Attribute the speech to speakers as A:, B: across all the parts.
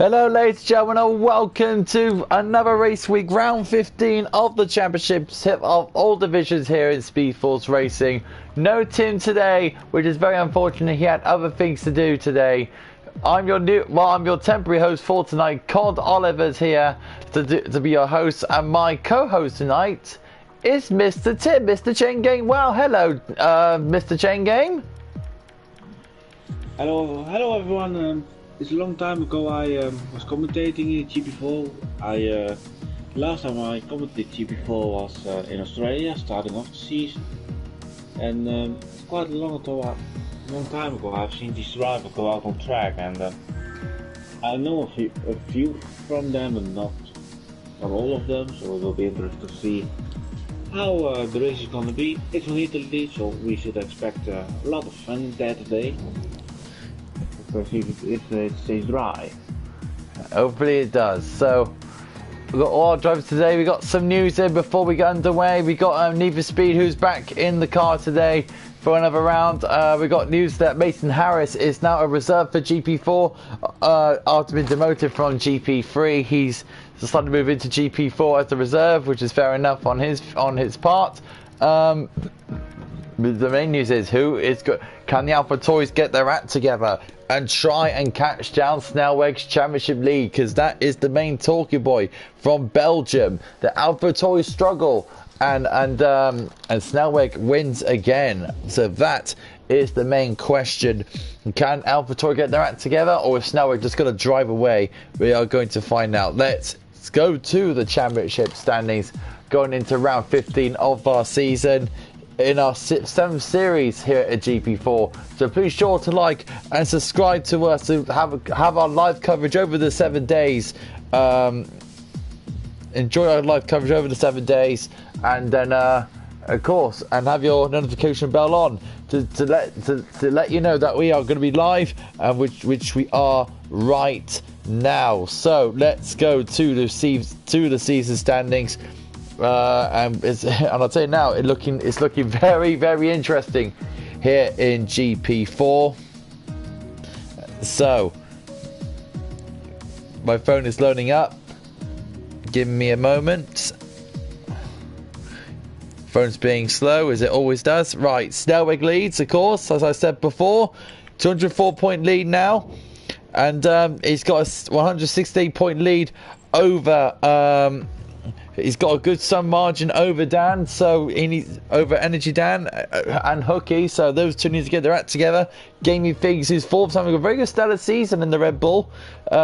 A: Hello ladies and gentlemen, and welcome to another race week, round 15 of the championships of all divisions here in Speed Force Racing. No Tim today, which is very unfortunate. He had other things to do today. I'm your temporary host for tonight. Cod Oliver's here to be your host, and my co-host tonight is Mr. Tim, Mr. Chain Game. Well, hello, Mr. Chain Game.
B: Hello everyone. It's a long time ago I was commentating in GP4. Last time I commented GP4 was in Australia, starting off the season. And it's quite a long time ago I've seen these drivers go out on track, and I know a few from them, and not all of them. So it will be interesting to see how the race is going to be. It's on Italy, so we should expect a lot of fun there today. If it stays dry.
A: Hopefully it does. So we've got all our drivers today. We got some news in before we get underway. We got Need for Speed, who's back in the car today for another round. We got news that Mason Harris is now a reserve for GP4 after being demoted from GP3. He's decided to move into GP4 as a reserve, which is fair enough on his part. The main news is can the AlphaTauri get their act together and try and catch down Snelweg's Championship Lead, because that is the main talking boy from Belgium. The AlphaTauri struggle and Snelweg wins again. So that is the main question. Can AlphaTauri get their act together, or is Snelweg just going to drive away? We are going to find out. Let's go to the championship standings going into round 15 of our season in our 7th series here at GP4. So please sure to like and subscribe to us to have our live coverage over the 7 days. Enjoy our live coverage over the 7 days, and then of course, and have your notification bell on to let you know that we are going to be live, which we are right now. So let's go to the season standings. And I'll tell you now, it's looking very, very interesting here in GP4. So my phone is loading up. Give me a moment. Phone's being slow, as it always does. Right, Snelweg leads, of course, as I said before. 204-point lead now, and he's got a 168-point lead over. He's got a good sun margin over Dan, so he needs over Energy Dan and Hooky. So those two need to get their act together. Gaming Figs, who's fourth, having a very good stellar season in the Red Bull.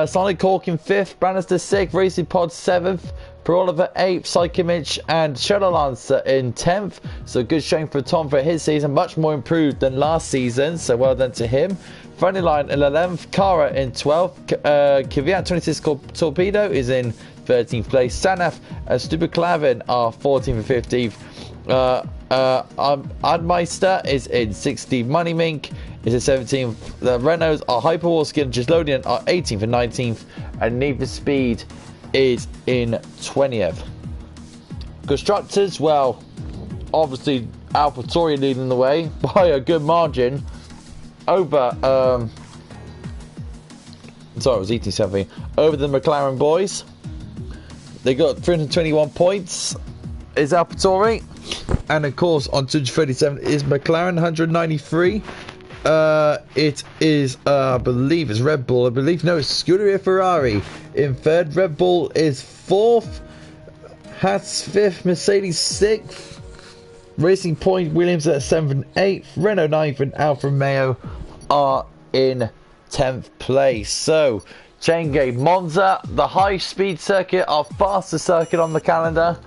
A: Sonic Cork in fifth, Bannister 6th, Racing Pod 7th, Per Oliver 8th, Psychimage and Shadow Lancer in 10th. So good showing for Tom for his season, much more improved than last season. So well done to him. Funny Line in 11th, Kara in 12th, Kvyat 26 Torpedo is in 13th place. Sanaf and Stupid Clavin are 14th and 15th. Admeister is in 16th. Money Mink is in 17th. The Renaults are Hyperwalski and Gislodian are 18th and 19th. And Need for Speed is in 20th. Constructors, well, obviously AlphaTauri leading the way by a good margin over sorry, I was eating something. Over the McLaren boys. They got 321 points is AlphaTauri, and of course on 237 is McLaren 193. It is I believe it's Red Bull. No, it's Scuderia Ferrari in third. Red Bull is fourth. Haas fifth. Mercedes sixth. Racing Point Williams at 7th and 8th. Renault 9th and Alfa Romeo are in 10th place. So Chain Game, Monza, the high speed circuit, our fastest circuit on the calendar.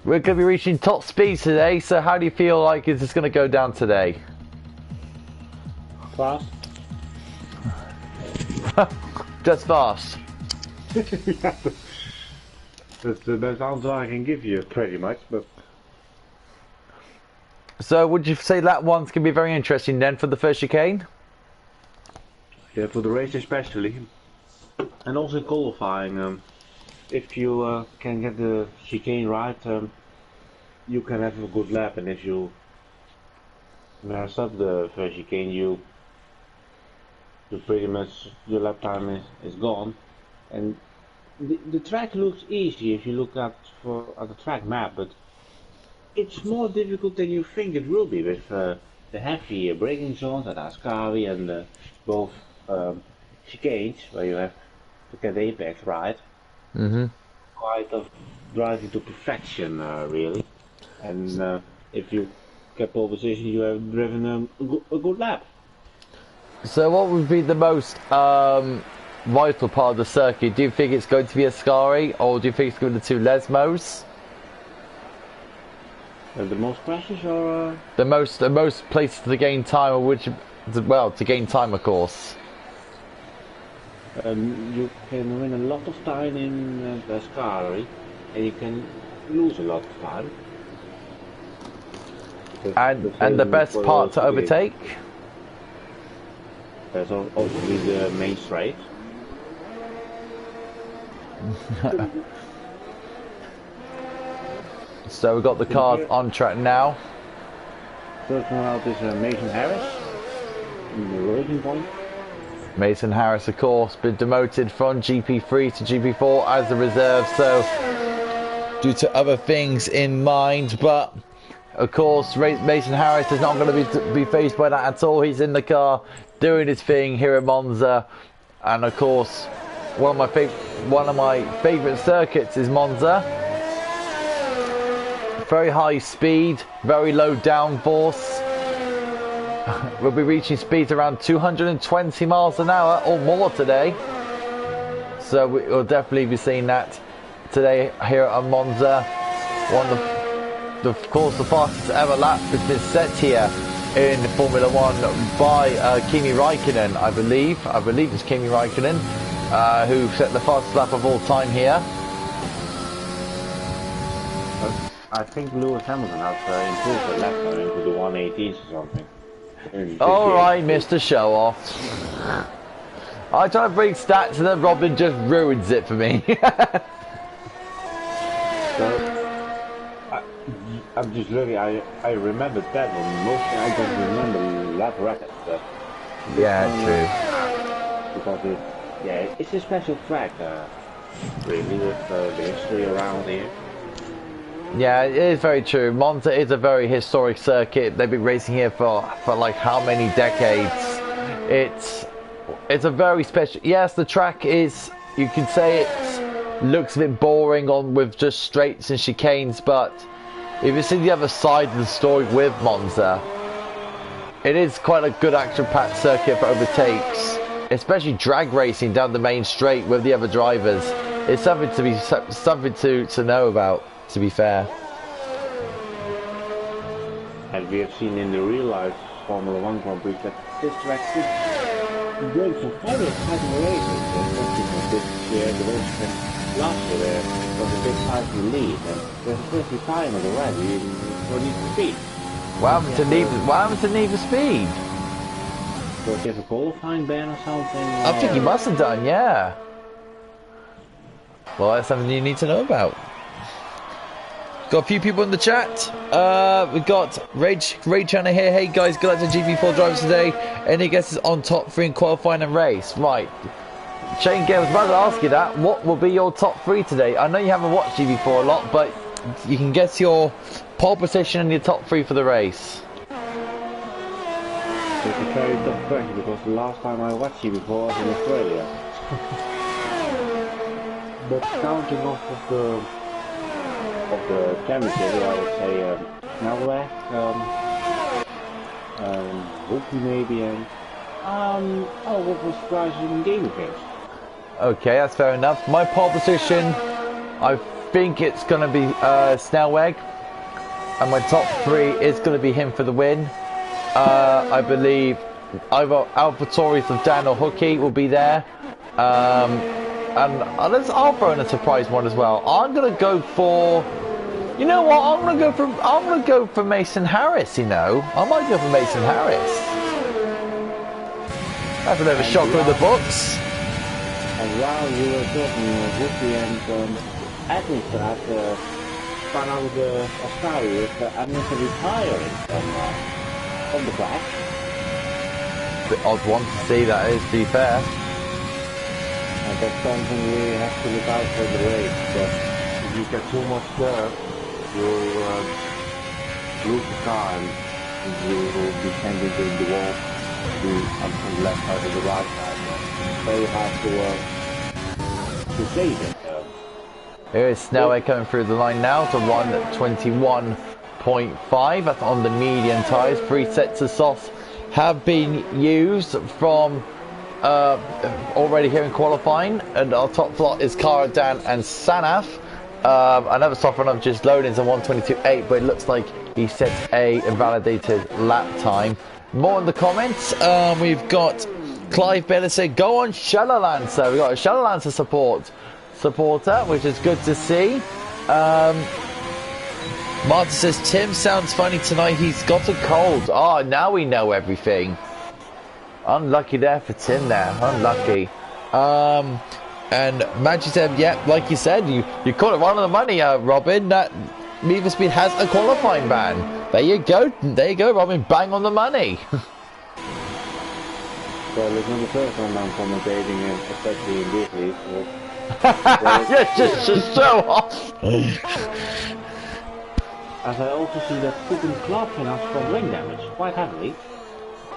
A: We're going to be reaching top speed today. So how do you feel like is this going to go down today?
B: Fast.
A: Just fast.
B: Yeah, that's the best answer I can give you, pretty much. But
A: so would you say that one's going to be very interesting then for the first chicane?
B: yeah, for the race especially, and also qualifying. If you can get the chicane right, you can have a good lap, and if you mess up the first chicane, you pretty much your lap time is gone. And the track looks easy if you look at the track map, but it's more difficult than you think it will be with the heavy braking zones at Ascari and both chicanes where you have to get the apex right.
A: Mm-hmm.
B: Quite of driving to perfection, really. And if you get pole position, you have driven a good lap.
A: So what would be the most vital part of the circuit? Do you think it's going to be Ascari, or do you think it's going to Lesmos?
B: The most crashes or
A: the most places to gain time, or which, well, to gain time, of course.
B: you can win a lot of time in the Ascari, and you can lose a lot of time.
A: And the best part to overtake?
B: There's obviously the main straight.
A: So we've got the cars on track now.
B: First one out is Mason Harris in the racing point.
A: Mason Harris, of course, been demoted from GP3 to GP4 as a reserve, so due to other things in mind, but of course Mason Harris is not going to be faced by that at all. He's in the car doing his thing here at Monza, and of course one of my favourite circuits is Monza. Very high speed, very low downforce. We'll be reaching speeds around 220 miles an hour or more today. So we'll definitely be seeing that today here at Monza. One of course, the fastest ever lap has been set here in Formula One by Kimi Raikkonen, I believe. I believe it's Kimi Raikkonen who set the fastest lap of all time here.
B: I think Lewis Hamilton has improved the lap time into the 118s or something.
A: Alright, Mr. Show Off. I try to bring stats and then Robin just ruins it for me.
B: I'm just looking, I remember that one. Mostly I don't remember lap records.
A: Yeah,
B: true. Because it's a special track, really, with the history around here.
A: Yeah, it is very true. Monza is a very historic circuit. They've been racing here for like how many decades? It's a very special. Yes, the track is. You can say it looks a bit boring with just straights and chicanes, but if you see the other side of the story with Monza, it is quite a good action-packed circuit for overtakes, especially drag racing down the main straight with the other drivers. It's something to know about. To be fair,
B: and we have seen in the real life Formula One Grand Prix that this track could bring some very exciting races, especially for this year. The race last year there was a big time to lead, and there's a first time of the rally for Need for Speed.
A: What happened to Need for Speed?
B: Does he have a qualifying ban or something?
A: I think he must have done, yeah. Well, that's something you need to know about. Got a few people in the chat. We've got Rage Channel here. Hey guys, good luck to GP4 drivers today. Any guesses on top 3 in qualifying and race? Right. Shane Gale was about to ask you that. What will be your top 3 today? I know you haven't watched GP4 a lot, but you can guess your pole position and your top 3 for the race.
B: It's a very tough question because the last time I watched GP4 was in Australia. But counting off of the championship, I would say Snelweg, Wookie maybe, and what was surprising game against.
A: Okay, that's fair enough. My pole position, I think it's going to be Snelweg, and my top 3 is going to be him for the win. I believe either AlphaTauris of Dan or Hookie will be there. And I'll throw in a surprise one as well. I'm gonna go for, you know what? I'm gonna go for Mason Harris. You know, I might go for Mason Harris. That's a bit of a shocker in the books.
B: And while you were talking Wookie and Edmonds had found out the Ascari with Edmonds retiring from the track.
A: Bit odd one to see, that is, to be fair.
B: And that's something we have to look out for the race, because if you get too much curve, you'll lose the car and you will be sent into the wall on the left side or the right side. It's very hard to save it.
A: Here is Snelway coming through the line now to 121.5. That's on the medium tyres. 3 sets of softs have been used from already here in qualifying, and our top lot is Kara, Dan and Sanaf. Another soft run of just loading on 122.8, but it looks like he sets a invalidated lap time. More in the comments. We've got Clive Baylor said, "Go on, Shallow Lancer." We've got a Shallow Lancer supporter, which is good to see. Martin says, "Tim sounds funny tonight. He's got a cold." Oh, now we know everything. Unlucky there for Tim there. Unlucky. And Maggie said, "Yeah, like you said, you caught it right on the money, Robin. That Need for Speed has a qualifying ban. There you go. There you go, Robin. Bang on the money."
B: Well, it's not the first time I'm commentating, especially in this league.
A: Yeah, just show off.
B: As I also see that fucking club can have some ring damage quite heavily,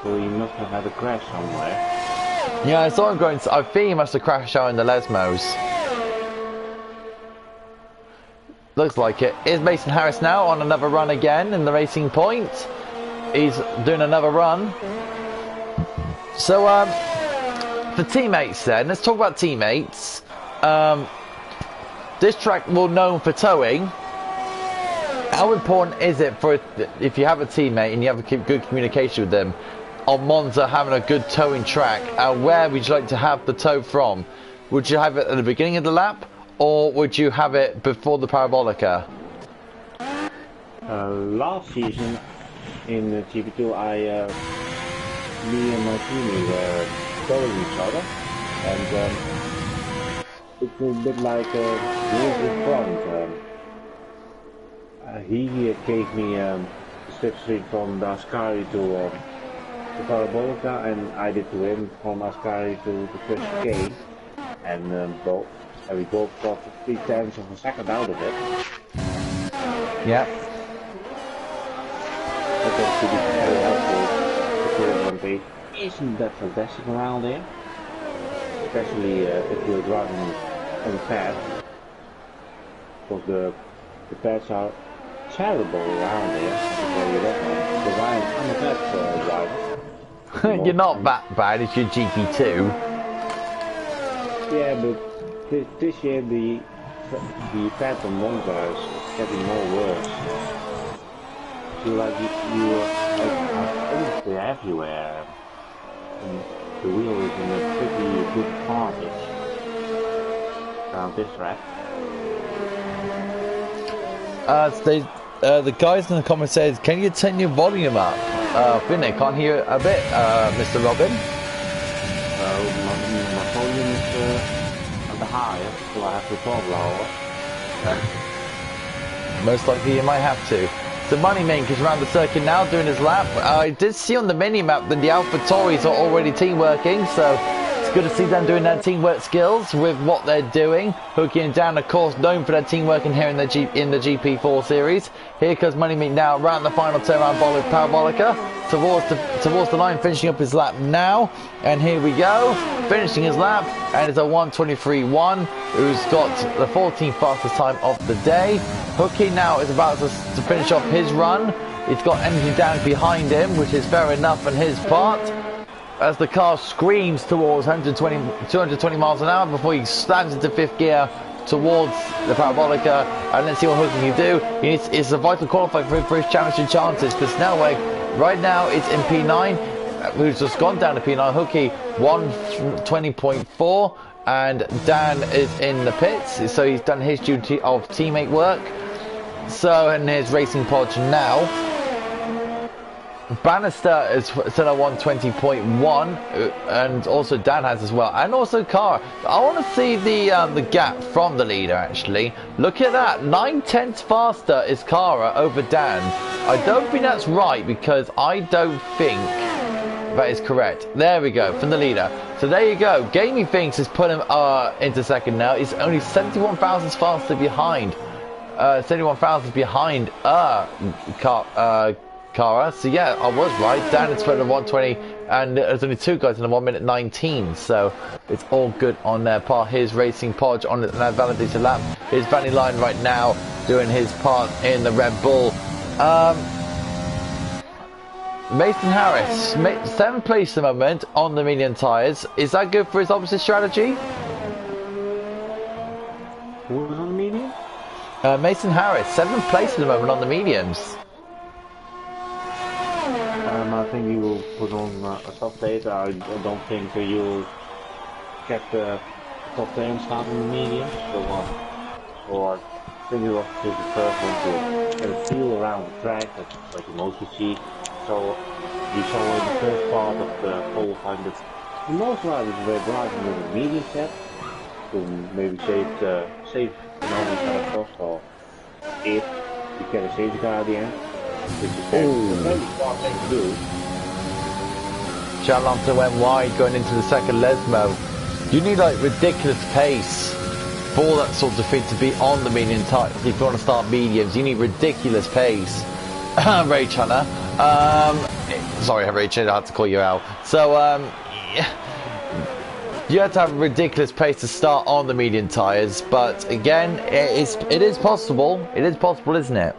B: so he must have had a crash somewhere.
A: Yeah, I saw him going. I think he must have crashed out in the Lesmos. Looks like it. Is Mason Harris now on another run again in the Racing Point? He's doing another run. So, for teammates then, let's talk about teammates. This track will known for towing. How important is it for if you have a teammate and you have a good communication with them on Monza, having a good towing track? Where would you like to have the tow from? Would you have it at the beginning of the lap, or would you have it before the parabolica?
B: Last season in GP2, me and my teammate were towing each other, and it's a bit like where's the front. He gave me slipstream from the Ascari to Parabolica, and I did to him from Ascari to the first K, and we both got 0.3 of a second out of it.
A: Yeah.
B: That was to be very helpful. The current pace isn't that fantastic around here, especially if you're driving on the pad, because the pads are terrible around here. Because I'm a pad driver.
A: You're not that bad if you're GP2.
B: Yeah, but this year the pad on Monza is getting more worse. I feel like you are almost everywhere. And the wheel is in a pretty good advantage around this track.
A: The guys in the comments said, "Can you turn your volume up?" Finley, can't hear a bit, Mr. Robin.
B: My volume is at the highest, so I have to talk lower.
A: Most likely you might have to. The Moneymaker is around the circuit now doing his lap. I did see on the mini-map that the AlphaTauris are already team working, so it's good to see them doing their teamwork skills with what they're doing. Hooking and Dan, of course, known for their teamwork in here in the GP4 series. Here comes Moneymaker now around the final turn around Parabolica towards the line, finishing up his lap now. And here we go, finishing his lap, and it's a 1:23.1, who's got the 14th fastest time of the day. Hooky now is about to finish off his run. He's got energy down behind him, which is fair enough on his part, as the car screams towards 220 miles an hour before he slams into 5th gear towards the Parabolica. And let's see what Hooky can do. It's a vital qualifier for his championship chances, because Snelway right now it's in P9, who's just gone down to P9. Hooky 120.4, and Dan is in the pits, so he's done his duty of teammate work. So, and here's Racing Pod now. Bannister is still at 120.1, and also Dan has as well, and also Cara. I want to see the gap from the leader actually. Look at that, 9/10 faster is Cara over Dan. I don't think that's right, because I don't think That is correct. There we go, from the leader. So there you go. Gaming Things has put him into second now. He's only 71 thousandths faster behind. 71 thousandths behind Kara. So yeah, I was right. Dan is put at 120, and there's only 2 guys in the 1 minute 19. So it's all good on their part. Here's Racing Podge on that validated lap. Here's Vanny Line right now doing his part in the Red Bull. Mason Harris, 7th place at the moment on the medium tyres. Is that good for his opposite strategy?
B: Who was on the medium?
A: Mason Harris, 7th place at the moment on the mediums.
B: I think he will put on a soft data. I don't think you will get the top 10 start in the medium. So I think he was the first one to get a feel around the track, like you mostly see. So we saw in the first part of the qualifying that most riders were driving with a medium set to maybe save enormous kind of cost, or if you get a safety car at the end, which is a very smart thing to do.
A: Charlanta went wide going into the second Lesmo. You need like ridiculous pace for that sort of thing to be on the medium type. If you want to start mediums, you need ridiculous pace. Rage Hunter. Sorry, Rage, I had to call you out. So, you have to have a ridiculous pace to start on the medium tyres, but again, it is possible. It is possible, isn't it?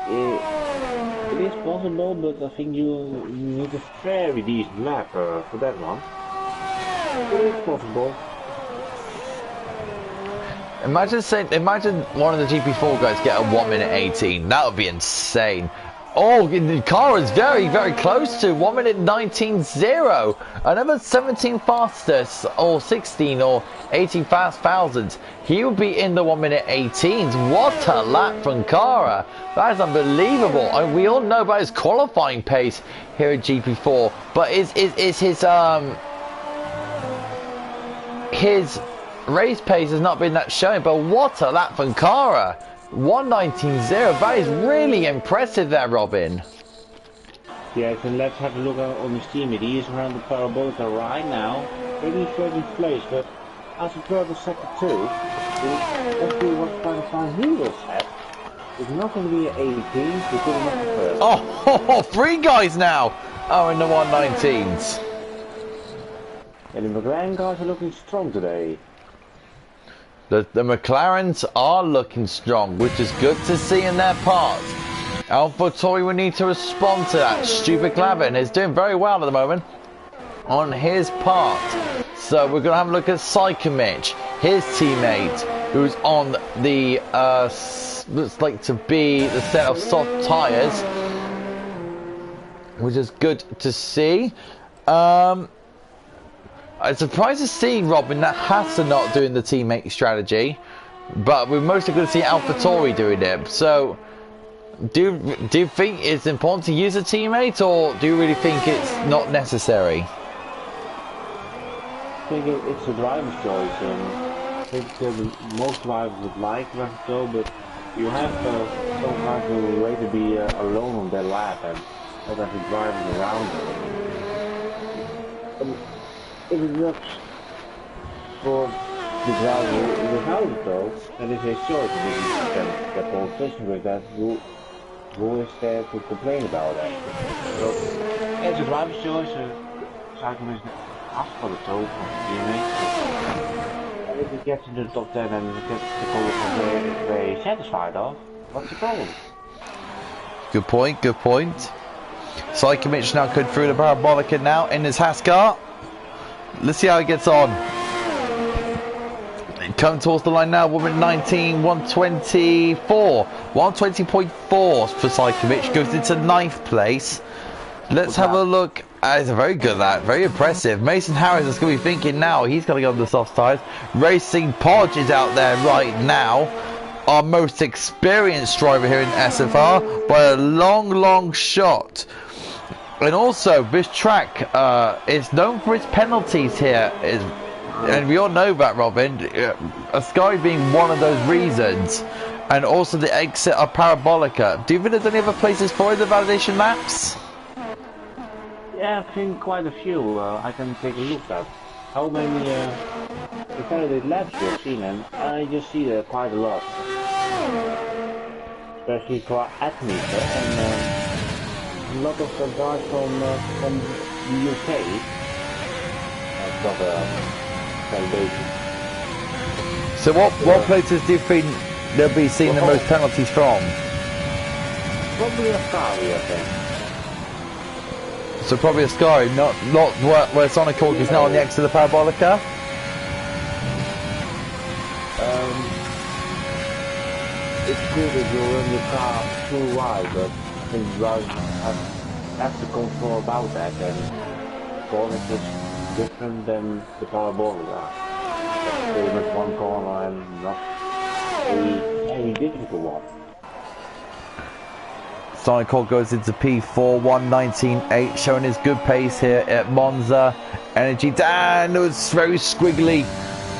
B: It is possible, but I think you need a very decent lap for that one. It is possible.
A: Imagine one of the GP4 guys get a 1 minute 18. That would be insane. Oh, the car is very, very close to 1 minute 19.0. Another 17 fastest, or 16 or 18 fast thousands. He would be in the 1 minute 18s. What a lap from Kara. That is unbelievable. And we all know about his qualifying pace here at GP4. But is his race pace has not been that showing, but what a lap from Kara. 119.0, that is really impressive there, Robin.
B: Yes, and let's have a look on his teammate. He is around the Parabolica right now, maybe 13th place, but as a further sector 2, let's see what kind of time he will set. It's not going to be an 18, so good enough for first.
A: Oh, 3 guys now are in the 119s.
B: And the McLaren guys are looking strong today.
A: The McLarens are looking strong, which is good to see in their part. AlphaTauri will need to respond to that. Stupid Clavin is doing very well at the moment on his part. So we're going to have a look at Psychomich, his teammate, who's on the, looks like to be the set of soft tyres, which is good to see. I'm surprised to see Robin that Hassan not doing the teammate strategy, but we're mostly going to see AlphaTauri doing it. So, do you think it's important to use a teammate, or do you really think it's not necessary?
B: I think it's a driver's choice. I think most drivers would like Rafael, but you have some guys who would rather be alone on their lap and not have the drivers around them. If it's not for the driver without it though, then it's his choice. If he can get more efficient with that, who is there to complain about that? So, it's a driver's choice. Cycling is asked for the toe from the teammates. And if he gets into the top 10 and gets the qualifying very satisfied of, what's the problem?
A: Good point, good point. Psychomich now could through the Parabolica now in his Haskar. Let's see how he gets on. Coming towards the line now, 1:19, 1:24. 1:20.4 for Psychomich, goes into 9th place. Let's have a look. It's a very good lap, very impressive. Mason Harris is going to be thinking now, he's going to go on the soft tyres. Racing Podge is out there right now. Our most experienced driver here in SFR by a long shot. And also, this track is known for its penalties here, and we all know that, Robin. Sky being one of those reasons, and also the exit of Parabolica. Do you think there's any other places for the validation laps?
B: Yeah, I've seen quite a few. I can take a look at how many competitive laps you've seen, and I just see quite a lot, especially for athletes and a lot of guys from the UK. I've got a celebration.
A: So what places do you think they'll be seeing the most penalties from?
B: Probably Australia, I think.
A: So probably Ascari, not where Sonic Hawk is now on the X of the Parabolica.
B: It's good if you run your car too wide, but I think you guys have to control about that, and Sonic is different than the Parabolica. That's pretty much one corner and not any difficult one.
A: Sonic Hawk goes into P4, 1:19.8, showing his good pace here at Monza. Energy down, it was very squiggly.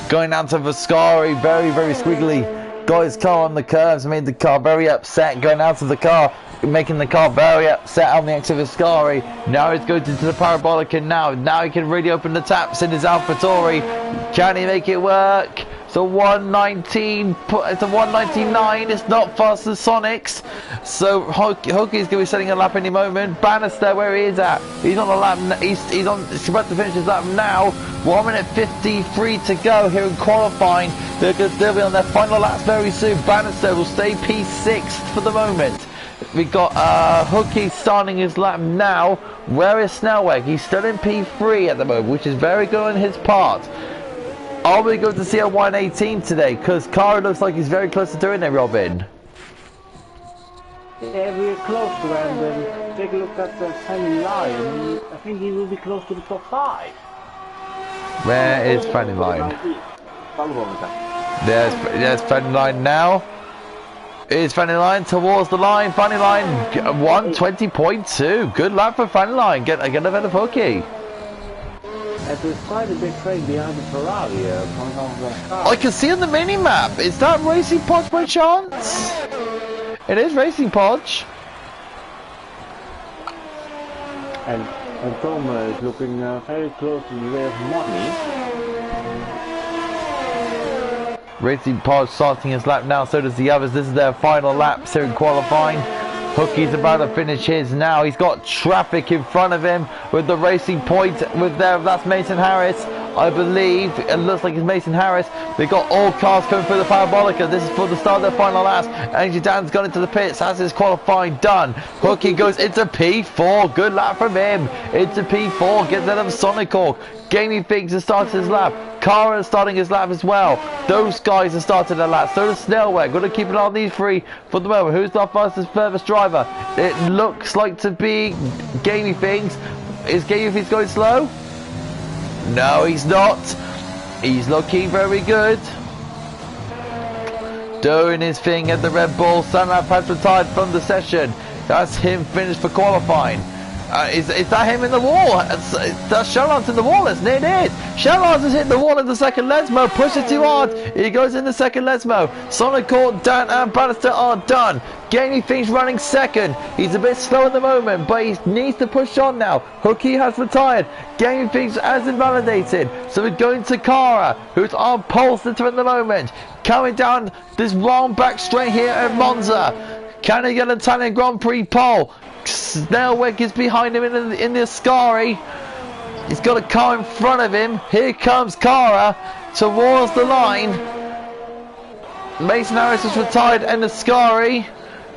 A: Going down to Vascari, very, very squiggly. Got his car on the curves, made the car very upset. Going out of the car, making the car very upset on the exit of Vascari. Now he's going into the Parabolica now. Now he can really open the taps in his AlphaTauri. Can he make it work? So 1:19, it's a 1:99. It's not fast as Sonic's. So Hookie's going to be setting a lap any moment. Bannister, where he is at? He's on a lap. He's about to finish his lap now. 1 minute 53 to go here in qualifying. They'll be on their final laps very soon. Bannister will stay P6 for the moment. We got Hookie starting his lap now. Where is Snellweg? He's still in P3 at the moment, which is very good on his part. Are we going to see a 1:18 today? Because Cara looks like he's very close to doing it, Robin.
B: Yeah, we're close to him. Take a look at the Fanny Line. I think he will be close to the top 5.
A: Where is Fanny Line? There's Fanny Line now. Is Fanny Line towards the line? Fanny Line 1:20.2. Good lap for Fanny Line. Get ahead of Hookie.
B: And there's quite a big train behind the Ferrari coming off the car.
A: I can see on the mini-map. Is that Racing Podge by chance? It is Racing Podge.
B: And Tom is looking very close to the rear of Money.
A: Racing Podge starting his lap now, so does the others. This is their final laps here in qualifying. Hookie's about to finish his now. He's got traffic in front of him with the Racing Point with that's Mason Harris, I believe. It looks like it's Mason Harris. They've got all cars coming through the Parabolica. This is for the start of their final laps. Energy Dan's gone into the pits, has his qualifying done. Hookie goes into P4. Good lap from him. Into P4, gets out of Sonic Hawk. Gaming Figs has started his lap. Cara is starting his lap as well. Those guys have started their lap. So does Snellweg. Got to keep an eye on these three for the moment. Who's the furthest driver? It looks like to be Gaming Things. Is Gaming Things going slow? No, he's not. He's looking very good. Doing his thing at the Red Bull. Sanap has retired from the session. That's him finished for qualifying. Is that him in the wall? That's Sherlock's in the wall, isn't it? It is. Sherlock has hit the wall in the second Lesmo. Push it too hard. He goes in the second Lesmo. Sonic Court, Dan and Bannister are done. Gaming Things running second. He's a bit slow at the moment, but he needs to push on now. Hookie has retired. Gaming Things has invalidated. So we're going to Cara, who's on pole sitter at the moment. Coming down this long back straight here at Monza. Can he get an Italian Grand Prix pole? Snellweg is behind him in the Ascari. He's got a car in front of him. Here comes Cara towards the line. Mason Harris is retired and the Ascari.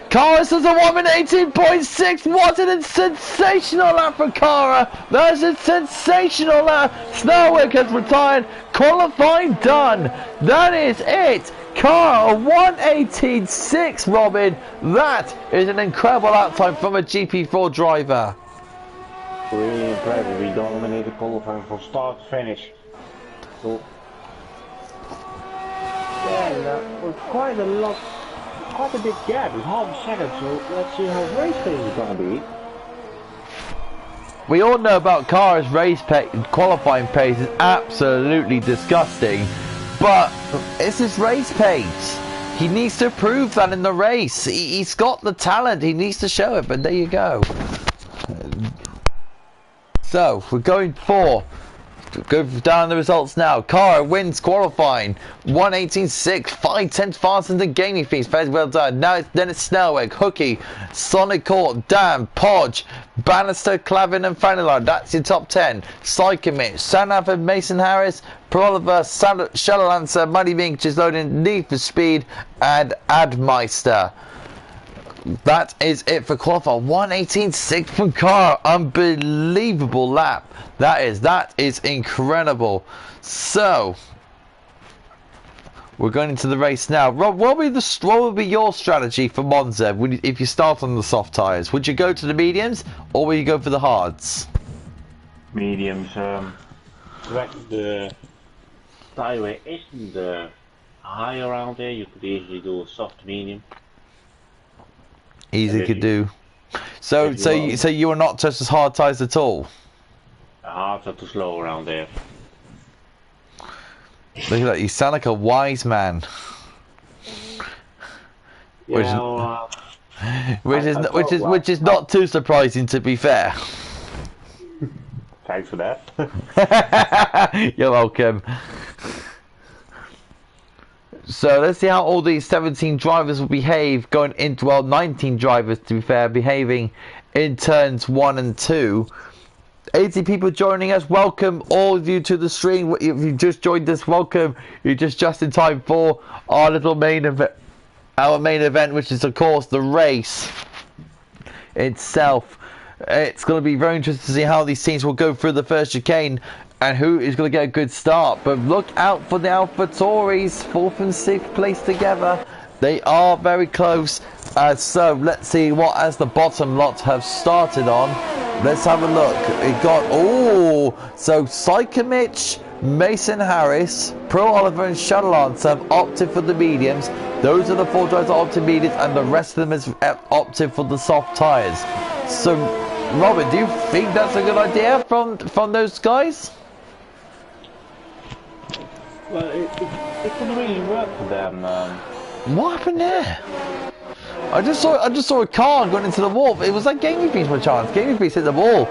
A: Cara says a 1:18.6. What a sensational lap for Cara. That's a sensational lap. Snellweg has retired. Qualifying done. That is it. Cara 1:18.6, Robin. That is an incredible lap time from a GP4 driver.
B: Really impressive. We dominated qualifying from start to finish. So, yeah, that was quite a big gap. It's half a second. So let's see how race pace is going to be.
A: We all know about Cara's race pace. Qualifying pace is absolutely disgusting. But it's his race pace. He needs to prove that in the race. He's got the talent. He needs to show it. But there you go. So we're going for. Go down the results now. Cara wins qualifying. 1:18.6, 5/10 faster than Gaming Feast. Very well done. Now then it's Snellweg, Hooky, Sonic Court, Dan, Podge, Bannister, Clavin, and Fanilard. That's your top 10. Psychomit, Sanaford, Mason Harris, Proliver, Shadowlancer, Muddy Mink, just loading Need for Speed, and Admeister. That is it for qualifying. 1:18.6 from Cara. Unbelievable lap. That is incredible. So we're going into the race now. Rob, what would be your strategy for Monza if you start on the soft tyres? Would you go to the mediums or will you go for the hards?
B: Mediums. The tyre weight isn't high around there. You could easily do a soft medium.
A: Easy could do. So you are not touched as hard tyres at all.
B: The hards are too slow around there.
A: Look at that! You sound like a wise man.
B: Yeah,
A: which is not too surprising, to be fair.
B: Thanks for that.
A: You're welcome. So let's see how all these 17 drivers will behave going into, well, 19 drivers to be fair, behaving in turns 1 and 2. 80 people joining us. Welcome all of you to the stream. If you just joined us, welcome. You're just in time for our little main event, which is of course the race itself. It's going to be very interesting to see how these teams will go through the first chicane and who is going to get a good start. But look out for the AlphaTauris, 4th and 6th place together. They are very close. So let's see what as the bottom lot have started on. Let's have a look. It got so Psychomich, Mason Harris, Pro Oliver, and Shadowlancer have opted for the mediums. Those are the 4 drivers that opted mediums, and the rest of them has opted for the soft tyres. So, Robert, do you think that's a good idea from those guys?
B: Well, it could really work for them.
A: What happened there? I just saw a car going into the wall. It was like Gaming Feast by chance. Gaming Feast hit the wall.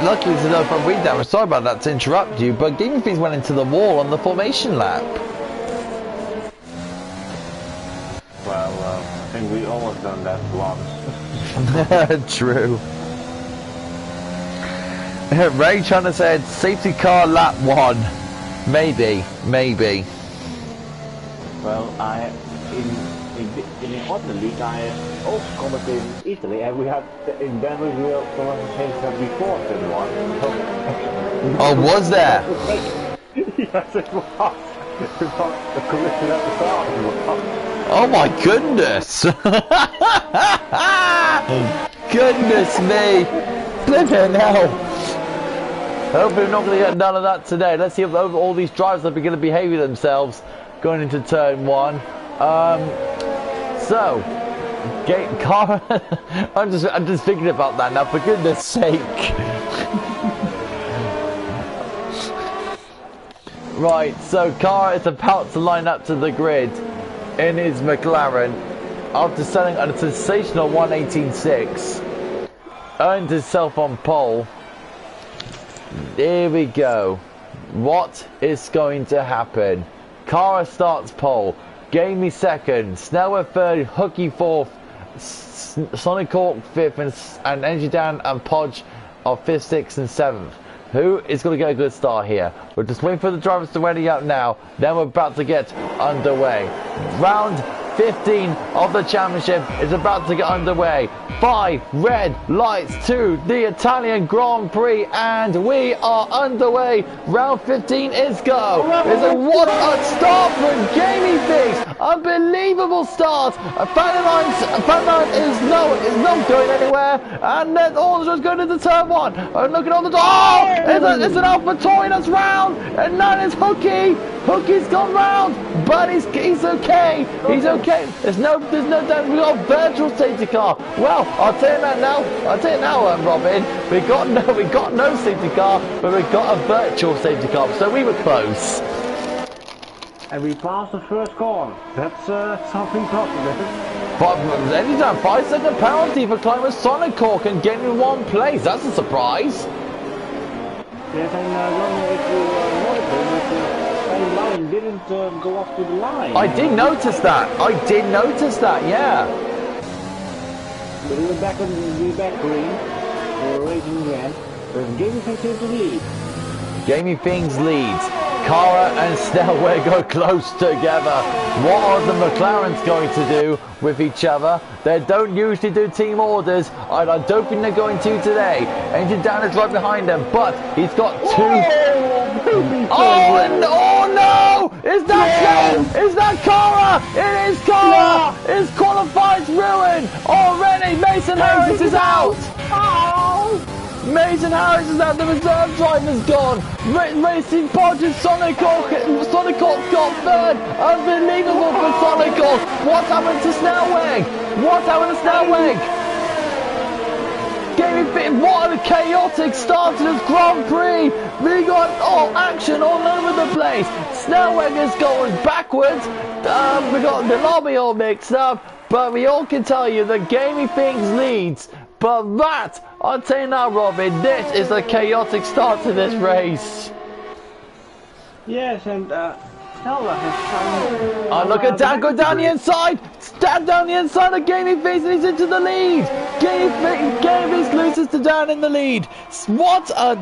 A: Luckily there's no front wheel damage. Sorry about that to interrupt you, but Gaming Feast went into the wall on the formation lap.
B: Well, I think we almost done that once.
A: True. Ray Chana said safety car lap 1. Maybe.
B: Well, in the other league, I also commented in Italy, and we had in Denver we also changed that before turn 1.
A: Oh, was there?
B: Yes, it was. It was a collision at the start.
A: Oh my goodness! Goodness me! Flippin' hell! Hopefully we're not going to get none of that today. Let's see if all these drivers are going to behave themselves going into turn 1. So, car. I'm just thinking about that now. For goodness sake. Right. So, Car is about to line up to the grid in his McLaren after selling a sensational 1:18.6. Earned himself on pole. Here we go. What is going to happen? Cara starts pole. Gamey second. Snellweg third. Hooky fourth. Sonic Hawk fifth. And Energy Dan and Podge are 5th, 6th, and 7th. Who is going to get a good start here? We're just waiting for the drivers to ready up now. Then we're about to get underway. Round 15 of the championship is about to get underway. 5 red lights to the Italian Grand Prix, and we are underway. Round 15 is go. What a start from Gaming Feast! Unbelievable start. Fanline is not going anywhere, and then all is going into turn 1. And look at all the it's an AlphaTauri that's round, and that is Hooky. Hooky's gone round, but he's okay. He's okay. There's no doubt. We got a virtual safety car. Well, I'll tell you that now. Robin. We got no safety car, but we got a virtual safety car. So we were close.
B: And we passed the first corner. That's something positive.
A: But anytime 5-second penalty for climbing Sonic Cork and getting 1 place. That's a surprise.
B: Yes, and I don't know if you noticed, but the line didn't go off to the line.
A: I did notice that. Yeah.
B: But we were back on the back green. We were racing again. But Gaming Things seems to lead.
A: Gaming Things leads. Cara and Snellway go close together. What are the McLarens going to do with each other? They don't usually do team orders, and I don't think they're going to today. Engine down is right behind them, but he's got 2. Oh no! Is that Cara? It is Cara! His qualifying's ruined already. Mason Harris is out. Mason Harris is out, the reserve driver's gone. Racing Podge Sonic Hawk got 3rd. Unbelievable for Sonic Hawk. What happened to Snellweg? What a chaotic start to this Grand Prix. We got action all over the place. Snellweg is going backwards. We got the lobby all mixed up. But we all can tell you that Gaming Things leads. But that, I'll tell you now, Robin, this is a chaotic start to this race.
B: Yes, and Stella has
A: Oh, look at Dan go down the inside. Dan down the inside of Gaming Things, and he's into the lead. Gaming Things loses to Dan in the lead. What a...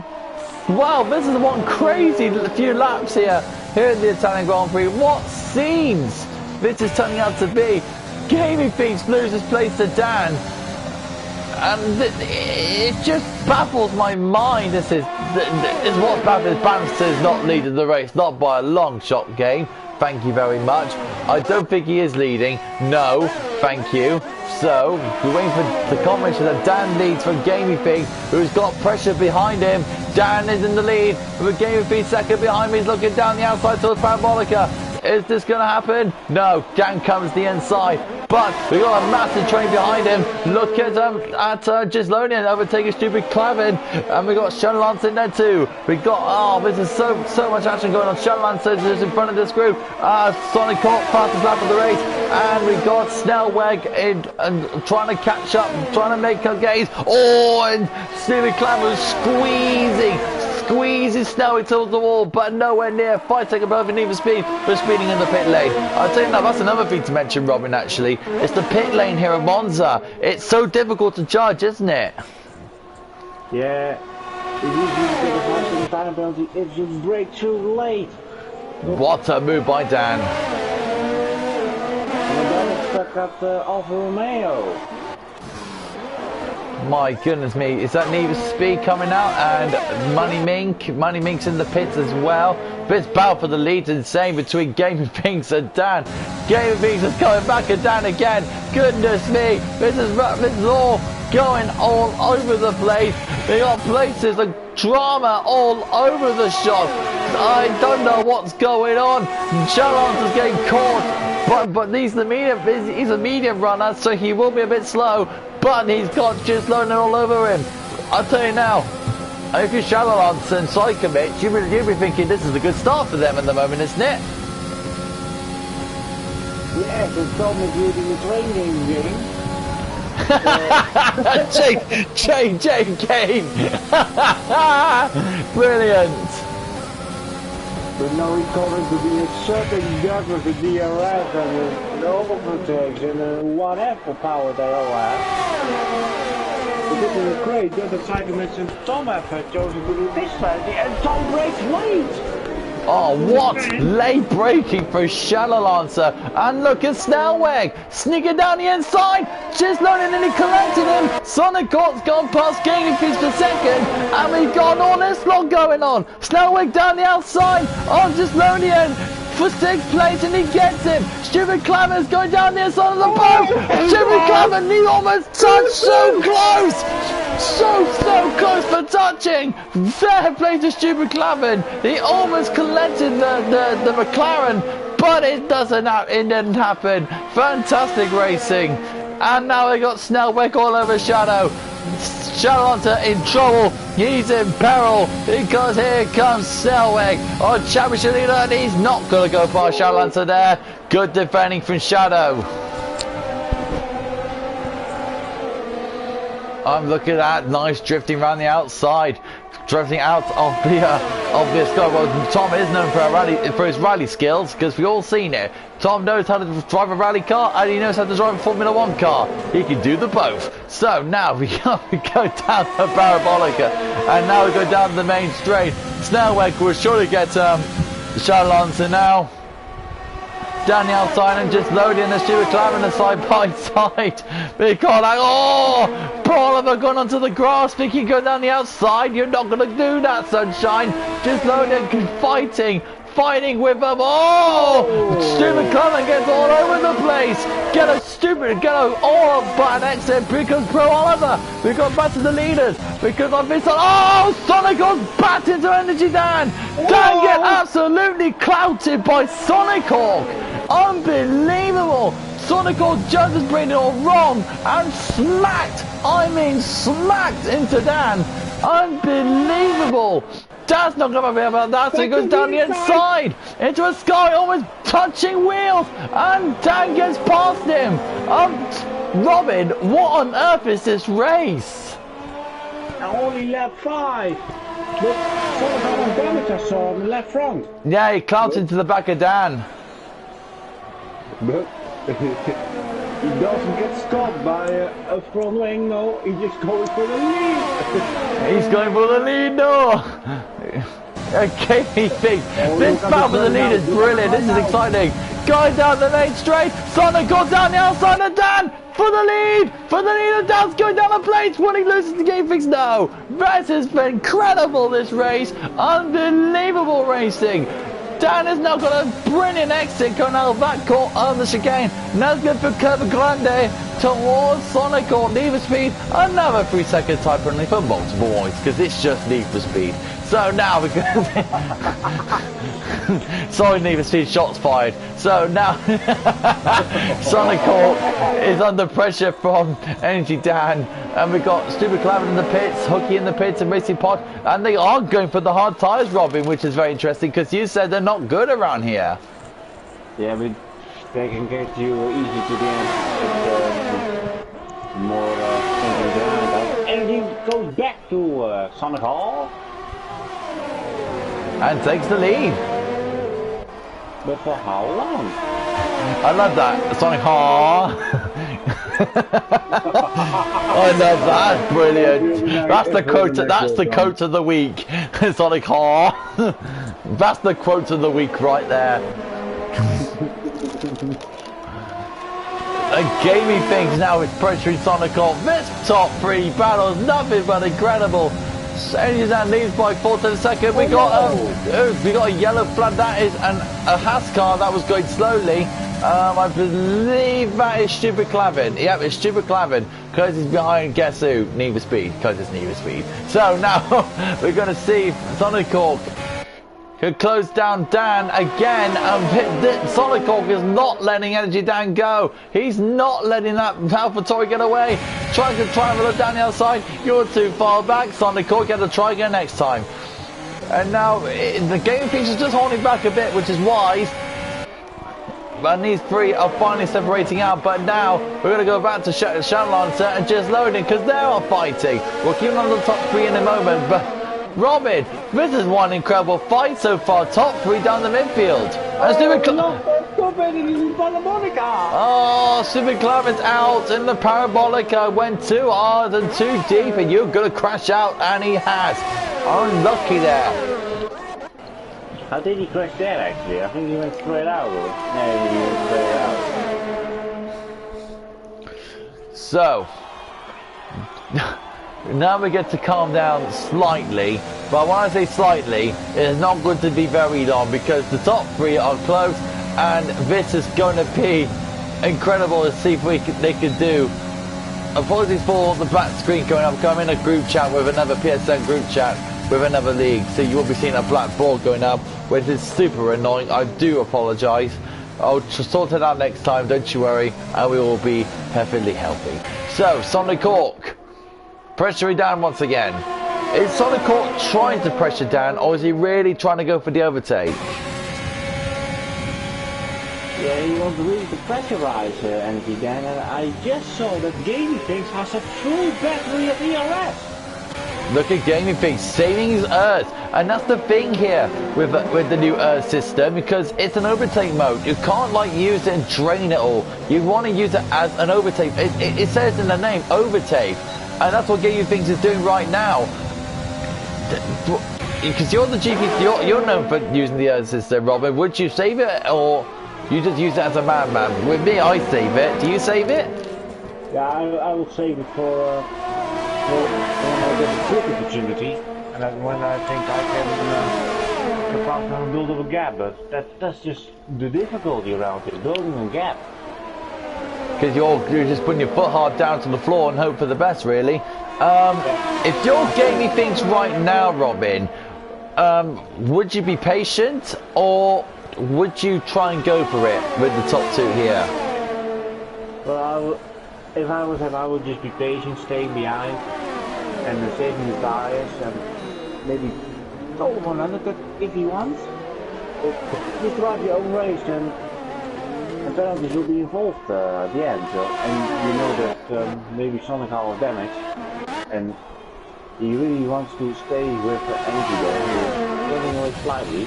A: Wow, this is one crazy few laps here in the Italian Grand Prix. What scenes this is turning out to be. Gaming Things loses place to Dan. And it just baffles my mind. This is what baffles Bannister is not leading the race, not by a long shot, game. Thank you very much. I don't think he is leading. No, thank you. So we're waiting for the confirmation that Dan leads from Gaming Things, who's got pressure behind him. Dan is in the lead with Gaming Things second behind me. He's looking down the outside towards Parabolica. Is this going to happen? No, Dan comes the inside. But we got a massive train behind him. Look at Gislonian overtaking Stupid Clavin. And we got Shannon in there too. We got, this is so much action going on. Shannon is in front of this group. Sonic Corp, fastest lap of the race. And we got Snellweg in and trying to catch up, trying to make a gaze. And Stupid Clavin squeezes Snowy towards the wall, but nowhere near. 5 seconds above an even speed for speeding in the pit lane. I'll tell you now, that's another thing to mention, Robin, actually. It's the pit lane here at Monza. It's so difficult to judge, isn't it?
B: Yeah. If you time penalty, if you brake too late.
A: What a move by Dan.
B: And then it's stuck at Alfa Romeo.
A: My goodness me, is that Need for Speed coming out? And Money Mink's in the pits as well. But it's battle for the lead, insane between Gaming Things and Dan. Gaming Things is coming back at Dan again. Goodness me, this is all going all over the place. We got places of drama all over the shop. I don't know what's going on. Charles is getting caught. But he's a medium runner, so he will be a bit slow. But he's got just learning all over him. I'll tell you now, if you're Shalolance and Psychomich, you'll be thinking this is a good start for them at the moment, isn't it?
B: Yes, it's almost using the training game.
A: Jane Kane. Brilliant.
B: But now he's coming to be a certain gut with the DRS and the overprotection and whatever power they all have. But this is great, just the Psychomich and Tom have chosen to do this strategy, and Tom breaks late!
A: Oh, what late braking for Shalalancer. And look at Snellweg sneaking down the inside. Just loading and he collected him. Sonic Corp's gone past Gaming Things for second. And we've got all this lot going on. Snellweg down the outside. Just loading for 6th place and he gets him. Stupid Claver's going down the inside of the boat. Stupid Claver, he almost touched, so close. So close for touching. Fair play to Stupid Clavin. He almost collected the McLaren, but it didn't happen. Fantastic racing. And now we got Snellweg all over Shadow. Shadowhunter in trouble. He's in peril because here comes Snellweg on championship leader, and he's not going to go past Shadowhunter there. Good defending from Shadow. I'm looking at that. Nice drifting around the outside. Drifting out of the sky. Well, Tom is known for his rally skills, because we've all seen it. Tom knows how to drive a rally car, and he knows how to drive a Formula 1 car. He can do the both. So now we go down the parabolica, and now we go down the main straight. Snellweg will surely get Charlonson now. Down the outside and just loading the Stuart Claren side by side. Big call like, oh, Oliver going onto the grass, thinking go down the outside. You're not going to do that, Sunshine. Just loading, fighting with them. Oh, Stuart Claren gets all over the place. Get all but an exit because Pro Oliver. We got back to the leaders because of this. Oh, Sonic goes back into Energy Dan. Dan get absolutely clouted by Sonic Hawk. Unbelievable! Sonic Hawk just is bringing it all wrong and smacked into Dan. Unbelievable! Dan's not going to be about that, so he goes down the inside into a sky, almost touching wheels, and Dan gets past him. Robin, what on earth is this race?
B: Only lap 5. But some kind of damage I saw on the left front.
A: Yeah, he clouts into the back of Dan.
B: But he doesn't get stopped by a front wing, no, he's just going for the lead.
A: He's going for the lead, no. Okay, this battle for the lead is brilliant, this is exciting. Going down the main straight, Sonic goes down the outside of Dan for the lead, and Dan's going down the plates when he loses the game fix. No, this has been incredible, this race, unbelievable racing. Dan has now got a brilliant exit going out of that court on the chicane. Now it's good for Curva Grande towards Sonic or Need for Speed. Another 3-second time penalty for multiple points because it's just Need for Speed. So now we're going sorry, Need for Speed, shots fired. So now Sonic Hawk is under pressure from Energy Dan, and we've got Stuart Claren in the pits, Hooky in the pits, and Racing Pod, and they are going for the hard tyres, Robin, which is very interesting because you said they're not good around here.
B: Yeah, but they can get you easy to the end. It's more thinking behind. Energy goes back to Sonic Hall.
A: And takes the lead.
B: But for how long?
A: I love that. Sonic Hall. I love that. Brilliant. That's the quote. That's the quote of the week. Sonic Hall. That's the quote of the week right there. And gaming things now with pressuring Sonic Hall. This top 3 battles, nothing but incredible. Energy Dan leads by 4th and 2nd. We got a yellow flag. That is a Haas car that was going slowly. I believe that is Stuart Claren. Yep, it's Stuart Claren because he's behind. Guess who? Need for Speed, because it's Need for Speed. So now we're going to see Sonic Hawk could close down Dan again, and Sonic Hawk is not letting Energy Dan go. He's not letting that AlphaTauri get away. Trying to look down the outside. You're too far back. Sonic Hawk, get to try again next time. And now the game feature's just holding back a bit, which is wise. And these 3 are finally separating out, but now we're going to go back to Shatlancer and just loading because they are fighting. We'll keep on the top 3 in a moment, but Robin, this is one incredible fight so far. Top 3 down the midfield. And Stuart Claren's out in the parabolica. Went too hard and too deep, and you're going to crash out, and he has. Unlucky there.
B: How did he crash there actually? I think he went straight out. No, he went straight out.
A: So now we get to calm down slightly, but when I say slightly, it's not going to be very long because the top 3 are close, and this is going to be incredible to see if they can do. Apologies for the black screen coming up. I'm in a group chat with another PSN group chat with another league, so you will be seeing a black board going up, which is super annoying. I do apologise. I'll sort it out next time, don't you worry, and we will be perfectly healthy. So, Sonic Hawk pressuring Dan once again. Is Sonic Hawk trying to pressure Dan, or is he really trying to go for the overtake?
B: Yeah, he wants really to pressurize energy then, and I just saw that Gaming Things has a full battery of ERS.
A: Look at Gaming Things saving his Earth, and that's the thing here with the new Earth system, because it's an overtake mode. You can't like use it and drain it all. You want to use it as an overtake. It says in the name overtake, and that's what Gaming Things is doing right now. Because you're the GP, you're known for using the Earth system, Robin. Would you save it, or you just use it as a madman? With me, I save it. Do you save it?
B: Yeah, I will save it for when I get a good opportunity, and then when I think I can pass and build up a gap. But that's just the difficulty around it, building a gap.
A: Because you're just putting your foot hard down to the floor and hope for the best, really. If you're Gaming Things right now, Robin, would you be patient, or would you try and go for it with the top two here?
B: Well, if I was him, I would just be patient, staying behind, and saving the tires, and maybe go 100 if he wants. Just drive your own race, and penalties will be involved at the end. And you know that maybe Sonic has damage, and he really wants to stay with the energy there. He's running away slightly.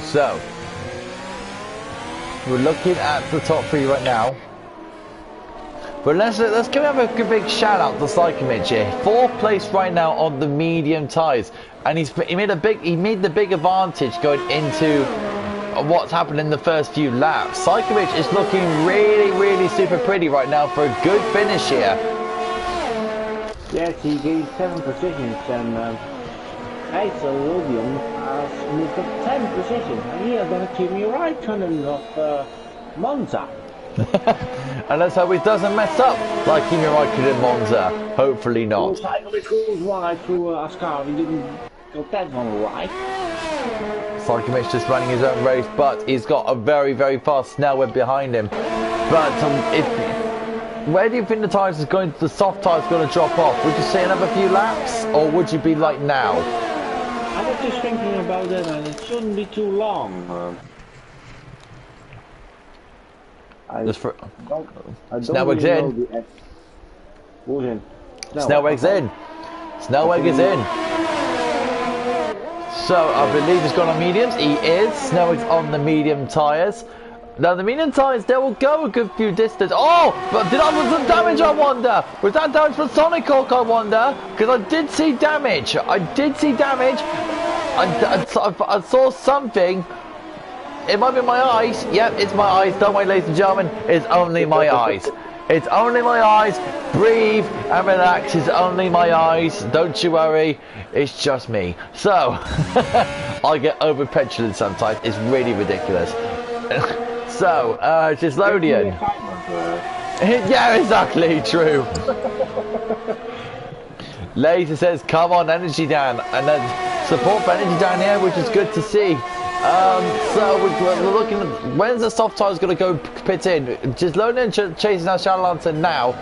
A: So, we're looking at the top three right now. But let's give him a big shout out to Psychomage here. 4th place right now on the medium tyres, and he made the big advantage going into what's happened in the first few laps. Psychomage is looking really super pretty right now for a good finish here.
B: Yes, he gained 7 positions, and Rodion has moved up 10 positions, and he is going to keep me right turning of Monza.
A: And let's hope it doesn't mess up like Kimi Raikkonen in Monza. Hopefully not.
B: It goes wide through Ascar, he didn't go that one right.
A: Psychomage just running his own race, but he's got a very fast Snellweb behind him. But where do you think the tyres is going? The soft tyres going to drop off? Would you say another few laps, or would you be like now?
B: I was just thinking about that, and it shouldn't be too long.
A: Snellweg's in.
B: Who's in?
A: Snellweg's in. Snellweg is in. So I believe he's gone on mediums. He is. Snellweg's on the medium tyres. Now the medium tyres, they will go a good few distance. Oh, but was there damage, I wonder? Was that damage from Sonic Hawk, I wonder? Because I did see damage. I saw something. It might be my eyes. Yep, it's my eyes. Don't worry, ladies and gentlemen. It's only my eyes. It's only my eyes. Breathe and relax. It's only my eyes. Don't you worry. It's just me. So, I get over petulant sometimes. It's really ridiculous. So, just Lodian. Yeah, exactly. True. Laser says, come on, Energy Dan. And then support for Energy Dan here, which is good to see. So we're looking at when's the soft tyres going to go pit in. Just Lodian chasing our Charlanta now.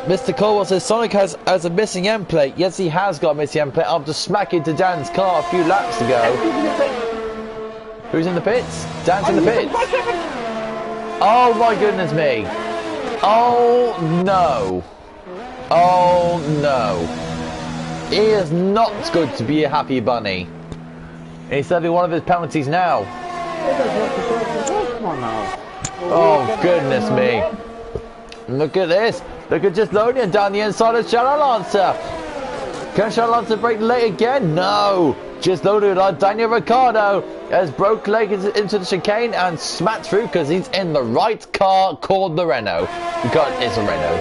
A: Mr. Colwell says Sonic has a missing end plate. Yes, he has got a missing end plate after smacking to Dan's car a few laps ago. Who's in the pits? Dan's in the pits. Oh my goodness me. Oh no. Oh no. He is not good to be a happy bunny. He's serving one of his penalties now. Oh goodness me. Look at this. Look at just Lodian down the inside of Shalalancer. Can Shalalancer break the leg again? No. Just Lodian on Daniel Ricciardo has broke leg into the chicane and smacked through because he's in the right car called the Renault. Because it's a Renault.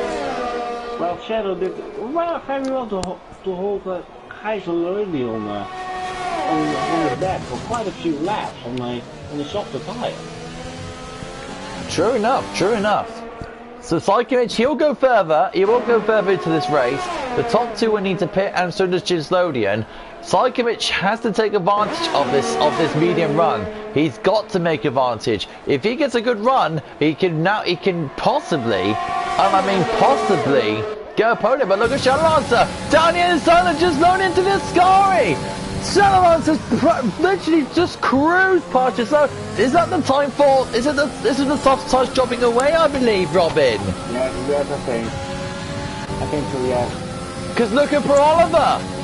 B: Well, Shadow did very well to hold Gijs Lodian on his back for quite a few laps on the softer tyre.
A: True enough, true enough. So Psychomage, he'll go further. He will go further into this race. The top two will need to pit, and so does Lodian. Psychomage has to take advantage of this medium run. He's got to make advantage. If he gets a good run, he can possibly, get a podium. But look at Charlotte down the inside and just Lodian into the Ascari. Salamance has literally just cruised past you. So is that the time for? This is the soft touch dropping away, I believe, Robin.
B: Yes, I think so, yes.
A: Because look at Oliver.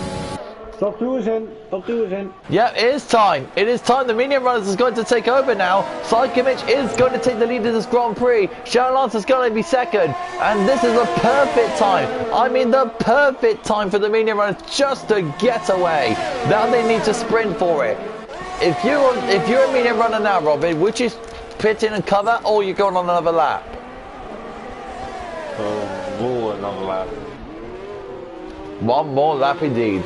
B: Top 2 is in. Top 2 is in.
A: Yeah, it is time. It is time. The medium runners is going to take over now. Psychomich is going to take the lead in this Grand Prix. Sharon Lance is going to be second. And this is the perfect time. I mean, the perfect time for the medium runners just to get away. Now they need to sprint for it. If you're a medium runner now, Robin, would you pit in and cover, or you going on another lap?
B: More another lap.
A: One more lap indeed.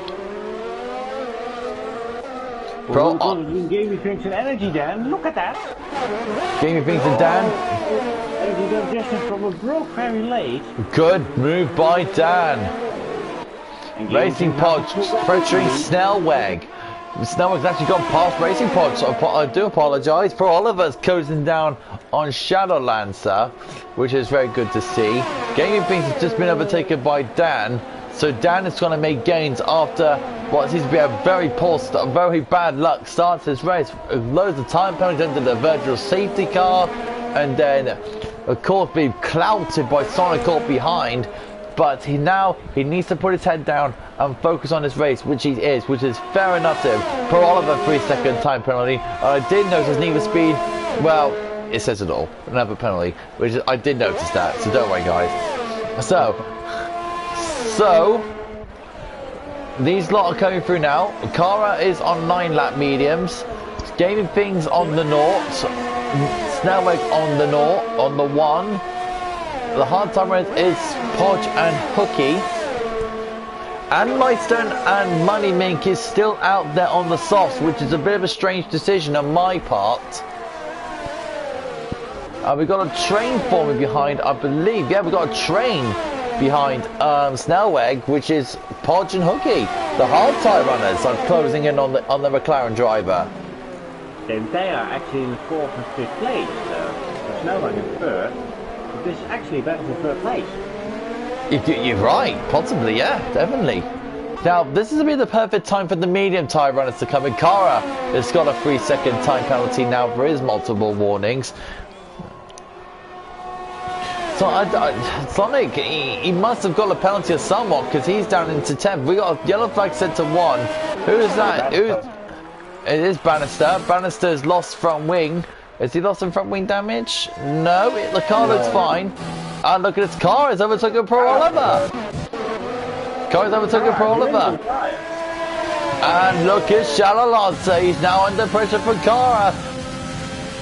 B: Well, Gamey drinks and energy, Dan. Look at that.
A: Gamey drinks and Dan.
B: Energy digestion from a broke very late.
A: Good move by Dan. Racing Pod pressuring Snellweg. Snellweg's actually gone past Racing Pod, so I do apologise. For Oliver's closing down on Shadow Lancer, which is very good to see. Gaming Things has just been overtaken by Dan. So Dan is going to make gains after what seems to be a very very bad luck start to this race. Loads of time penalties into the virtual safety car, and then of course being clouted by Sonic Corp behind. But he needs to put his head down and focus on this race, which is fair enough to him. For Oliver, 3-second time penalty. I did notice neither speed. Well, it says it all. Another penalty, which I did notice that. So don't worry, guys. So, these lot are coming through now. Kara is on 9-lap mediums. Gaming Things on the naught. Snellweg on the naught, on the 1. The hard timer is Podge and Hooky. And Mystone and Money Mink is still out there on the softs, which is a bit of a strange decision on my part. We've got a train forming behind, I believe. Yeah, we've got a train behind Snellweg, which is Podge and Hooky. The hard tire runners are closing in on the McLaren driver.
B: Then they are actually in the 4th and 5th place. Snellweg in 3rd. But this is actually better than 3rd place.
A: You're right, possibly, yeah, definitely. Now, this is going to be the perfect time for the medium tire runners to come in. Kara has got a 3-second time penalty now for his multiple warnings. So Sonic, he must have got a penalty of somewhat, because he's down into 10th. We got a yellow flag set to 1. Who is that? It is Bannister. Bannister's lost front wing. Has he lost some front wing damage? No, the car looks fine. And look at this car, it's overtaken Pro Oliver. Car's overtaken Pro Oliver. And look at Shalalance, he's now under pressure from Kara.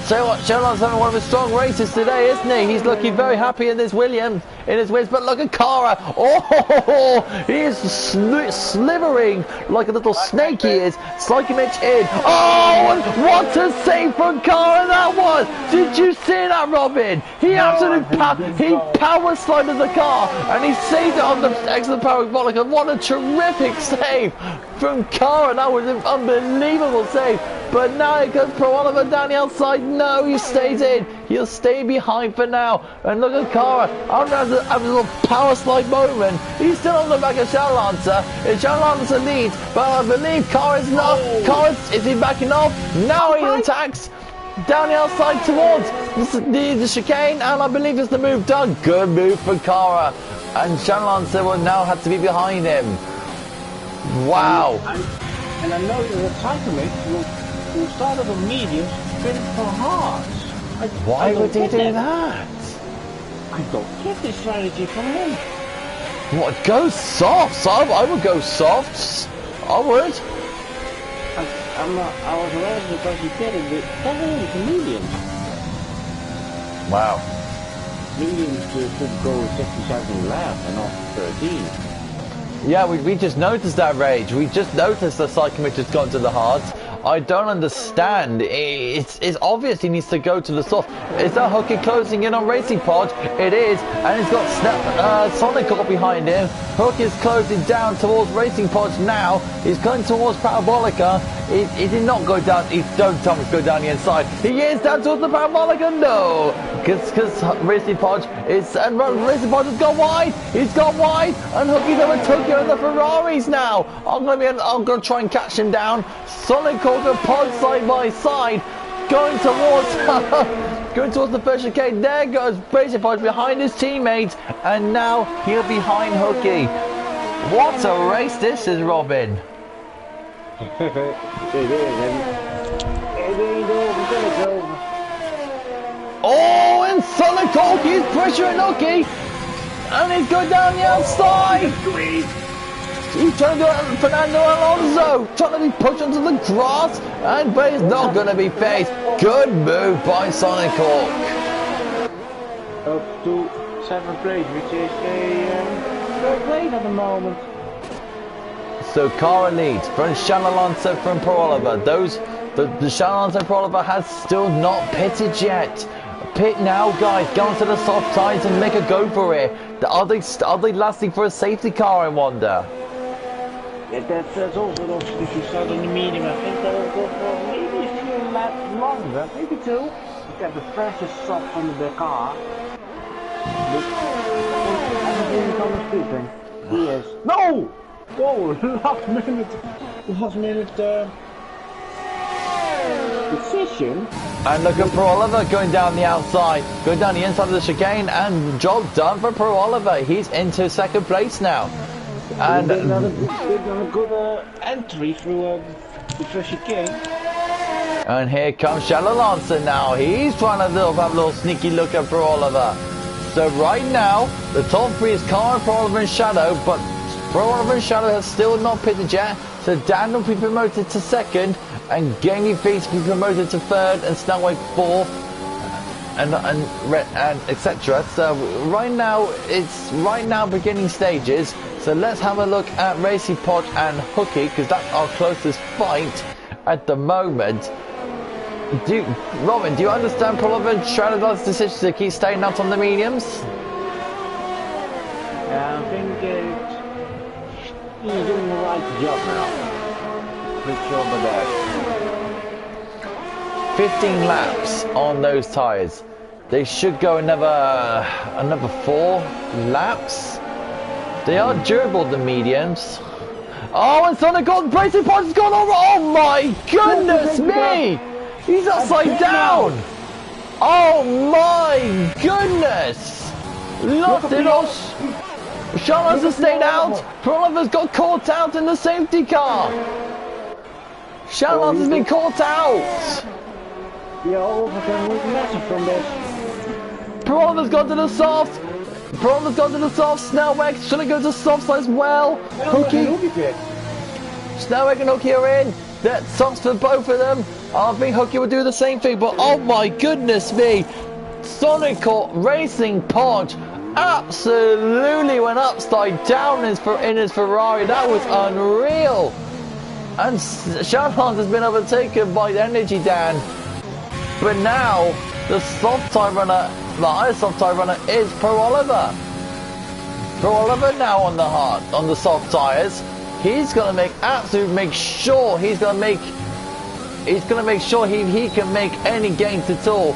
A: So what, Shalance's having one of his strong races today, isn't he? He's looking very happy in this Williams, in his wins, but look at Kara. Oh, he is slithering like a little snake, he is. Psychomich in. Oh, and what a save from Kara that was. Did you see that, Robin? He absolutely power slided the car, and he saved it on the excellent parabolic, and what a terrific save from Kara. That was an unbelievable save. But now it goes Pro Oliver down the outside. No, he stays in. He'll stay behind for now. And look at Kara. After a little power slide moment, he's still on the back of Shalancer. It's Shalancer leads, but I believe Kara's not. Is he backing off? Now he attacks down the outside towards the chicane, and I believe it's the move done. Good move for Kara. And Shalancer will now have to be behind him. Wow.
B: And I know that Psychomich will start at a medium, sprint for hards.
A: Why would he do that?
B: I don't get this strategy from him.
A: What, go softs? I would go softs. I would.
B: I was amazed because he did it with definitely to mediums.
A: Wow.
B: Mediums should go 60-second lap and not 13.
A: Yeah, we just noticed that, Rage. We just noticed that Psychomich has gone to the hards. I don't understand. It's obvious he needs to go to the soft. Is that Hooky closing in on Racing Pod? It is, and he's got Sonic up behind him. Hook is closing down towards Racing Pods now. He's going towards Parabolica. He did not go down. Don't tell me to go down the inside. He is down towards the Parabolica. No, because Racing Podge is, and Racing Podge has gone wide. He's gone wide, and Hookie's overtook you in the Ferraris now. I'm gonna try and catch him down. Sonic Hawk and Podge side by side, going towards the first chicane. There goes Racing Podge behind his teammates, and now he'll behind Hookie. What a race this is, Robin.
B: It ain't over.
A: Oh, and Sonic Hawk is pressuring Hookie, and he's going down the outside. He's trying to do it, Fernando Alonso, trying to be pushed onto the grass, but he's not going to be faced. Good move by Sonic Hawk.
B: Up to 7th place, which is a third place at the moment.
A: So Cara leads from Shannon Alonso from Pro Oliver. The Shannon Alonso Pro Oliver has still not pitted yet. Pit now, guys. Go onto the soft tyres and make a go for it. Are they lasting for a safety car, I wonder?
B: Yeah, that's also an option if you start on the medium. I think that will go for maybe a few laps longer, maybe 2. You get the freshest stop from the car. Everything on the speeding. Yes. No! Whoa! Last minute decision.
A: And look at Pro Oliver going down the outside, going down the inside of the chicane, and job done for Pro Oliver. He's into 2nd place now. And
B: they've done a good entry through the first chicane.
A: And here comes Shannon Alonso now. He's trying to have a little sneaky look at Pro Oliver. So right now, the top 3 is Cara, Pro Oliver and Shadow, but Pro Oliver and Shadow has still not pitted yet. So Dan will be promoted to 2nd, and Gamey Feast will be promoted to 3rd, and Snowwake 4th, and etc. So right now, it's beginning stages. So let's have a look at Racy Pod and Hookie, because that's our closest fight at the moment. Robin, do you understand Pro Oliver and Shadow's decision to keep staying out on the mediums?
B: Yeah, I think he's doing the right job now. Pretty sure about that.
A: 15 laps on those tyres. They should go another 4 laps. They are durable, the mediums. Oh, and Sonic Hawk Racing Pod has gone over. Oh my goodness me! He's upside down. Oh my goodness! Lost it all. Charlotte has stayed out. Pro Oliver's got caught out in the safety car. Charlotte has been caught out.
B: Yeah, all of us can make a message from this.
A: Pro Oliver's gone to the soft. Pro Oliver's gone to the soft. Snellweg should go to soft as well. Hookie. Snellweg and Hookie are in. That softs for both of them. I think Hookie will do the same thing, but oh my goodness me. Sonic Racing Pod absolutely went upside down in his Ferrari. That was unreal. And Shannon has been overtaken by the Energy Dan. But now the soft tire runner, the high soft tire runner, is Pro Oliver. Pro Oliver now on the soft tires. He's gonna make sure he can make any gains at all.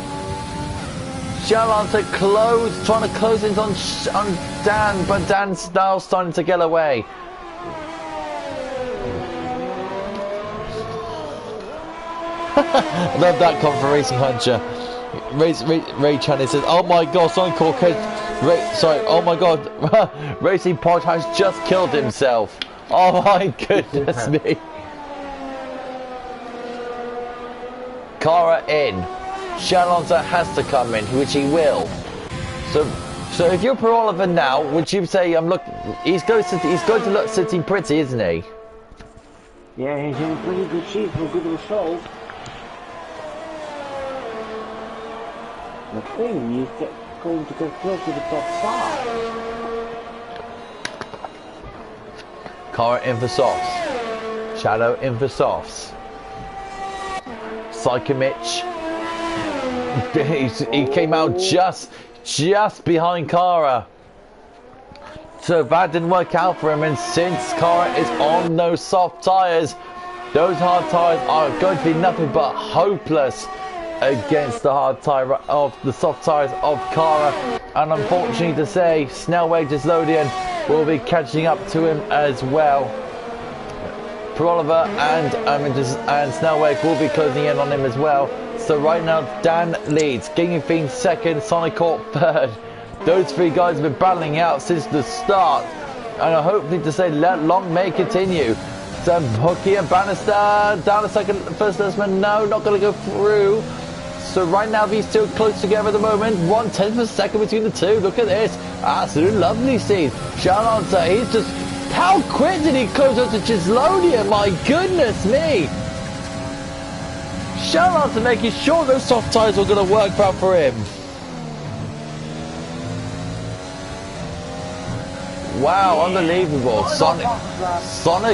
A: Shannon to trying to close in on Dan, but Dan's now starting to get away. I love that comment from Racing Hunter. Ray Channing says, "Oh my God, Sonic Hawk oh my God, Racing Pod has just killed himself." Oh my goodness me. Cara in. Shalonza has to come in, which he will. So if you're Pro Oliver now, would you say he's going to look sitting pretty, isn't he?
B: Yeah, he's in pretty good shape for a good result. The thing, he's going to get close to the top 5.
A: Cara in for softs. Shadow in for softs. Psychomich. He came out just behind Cara. So that didn't work out for him, and since Cara is on those soft tyres, those hard tyres are going to be nothing but hopeless against the hard tire of the soft tires of Cara, and unfortunately to say, Snellweg Gislodian will be catching up to him as well. Proliver and Snellweg will be closing in on him as well. So right now Dan leads, Gaming Fiend second, Sonic Hawk third. Those three guys have been battling out since the start, and hopefully to say let long may continue. So Hooky and Bannister down a second, first Desmond, no, not going to go through. So right now these two are close together at the moment, 1/10 of a second between the two. Look at this, absolutely lovely scene. Charlotte, he's just, how quick did he close up to Gislonia? My goodness me! Shout out to making sure those soft tires were going to work out for him. Wow, unbelievable. Sonic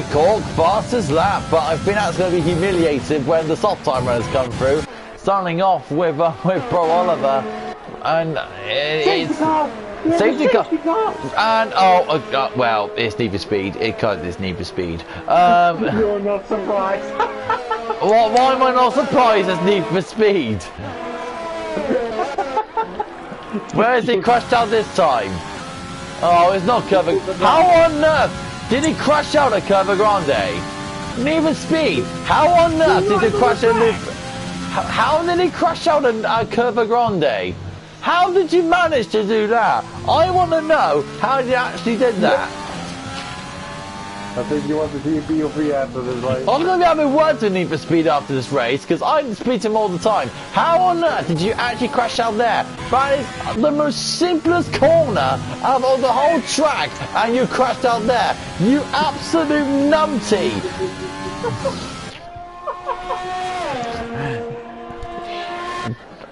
A: Hawk, fastest lap, but I think that's going to be humiliated when the soft time runners come through. Starting off with Pro Oliver, and it's safety car. And well, it's Need for Speed. It's Need for Speed.
C: You're not surprised.
A: Why am I not surprised it's Need for Speed? Where has he crashed out this time? Oh, it's not Curva. How on earth did he crash out at Curva Grande? Need for Speed. How on earth did he crash out? How did he crash out at Curva Grande? How did you manage to do that? I want to know how you actually did that.
C: I think you want to see a POV after this race.
A: I'm going to be having words with Need for Speed after this race, because I speed him all the time. How on earth did you actually crash out there? That is the most simplest corner out of the whole track, and you crashed out there. You absolute numpty.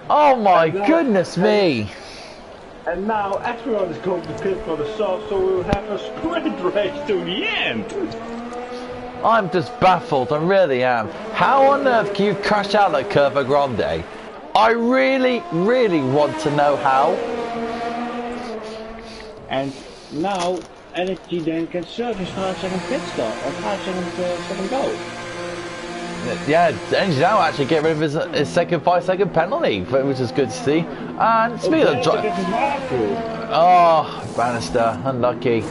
A: Oh my goodness me.
B: And now everyone is going to pit for the soft, so we'll have a sprint race to the end.
A: I'm just baffled, I really am. How on earth can you crash out at Curva Grande? I really, really want to know how.
B: And now Energy then can serve his 5-second pit stop, or 5-second go.
A: Yeah, Energy now actually get rid of his second 5-second penalty, which is good to see. And speaking of Bannister, unlucky.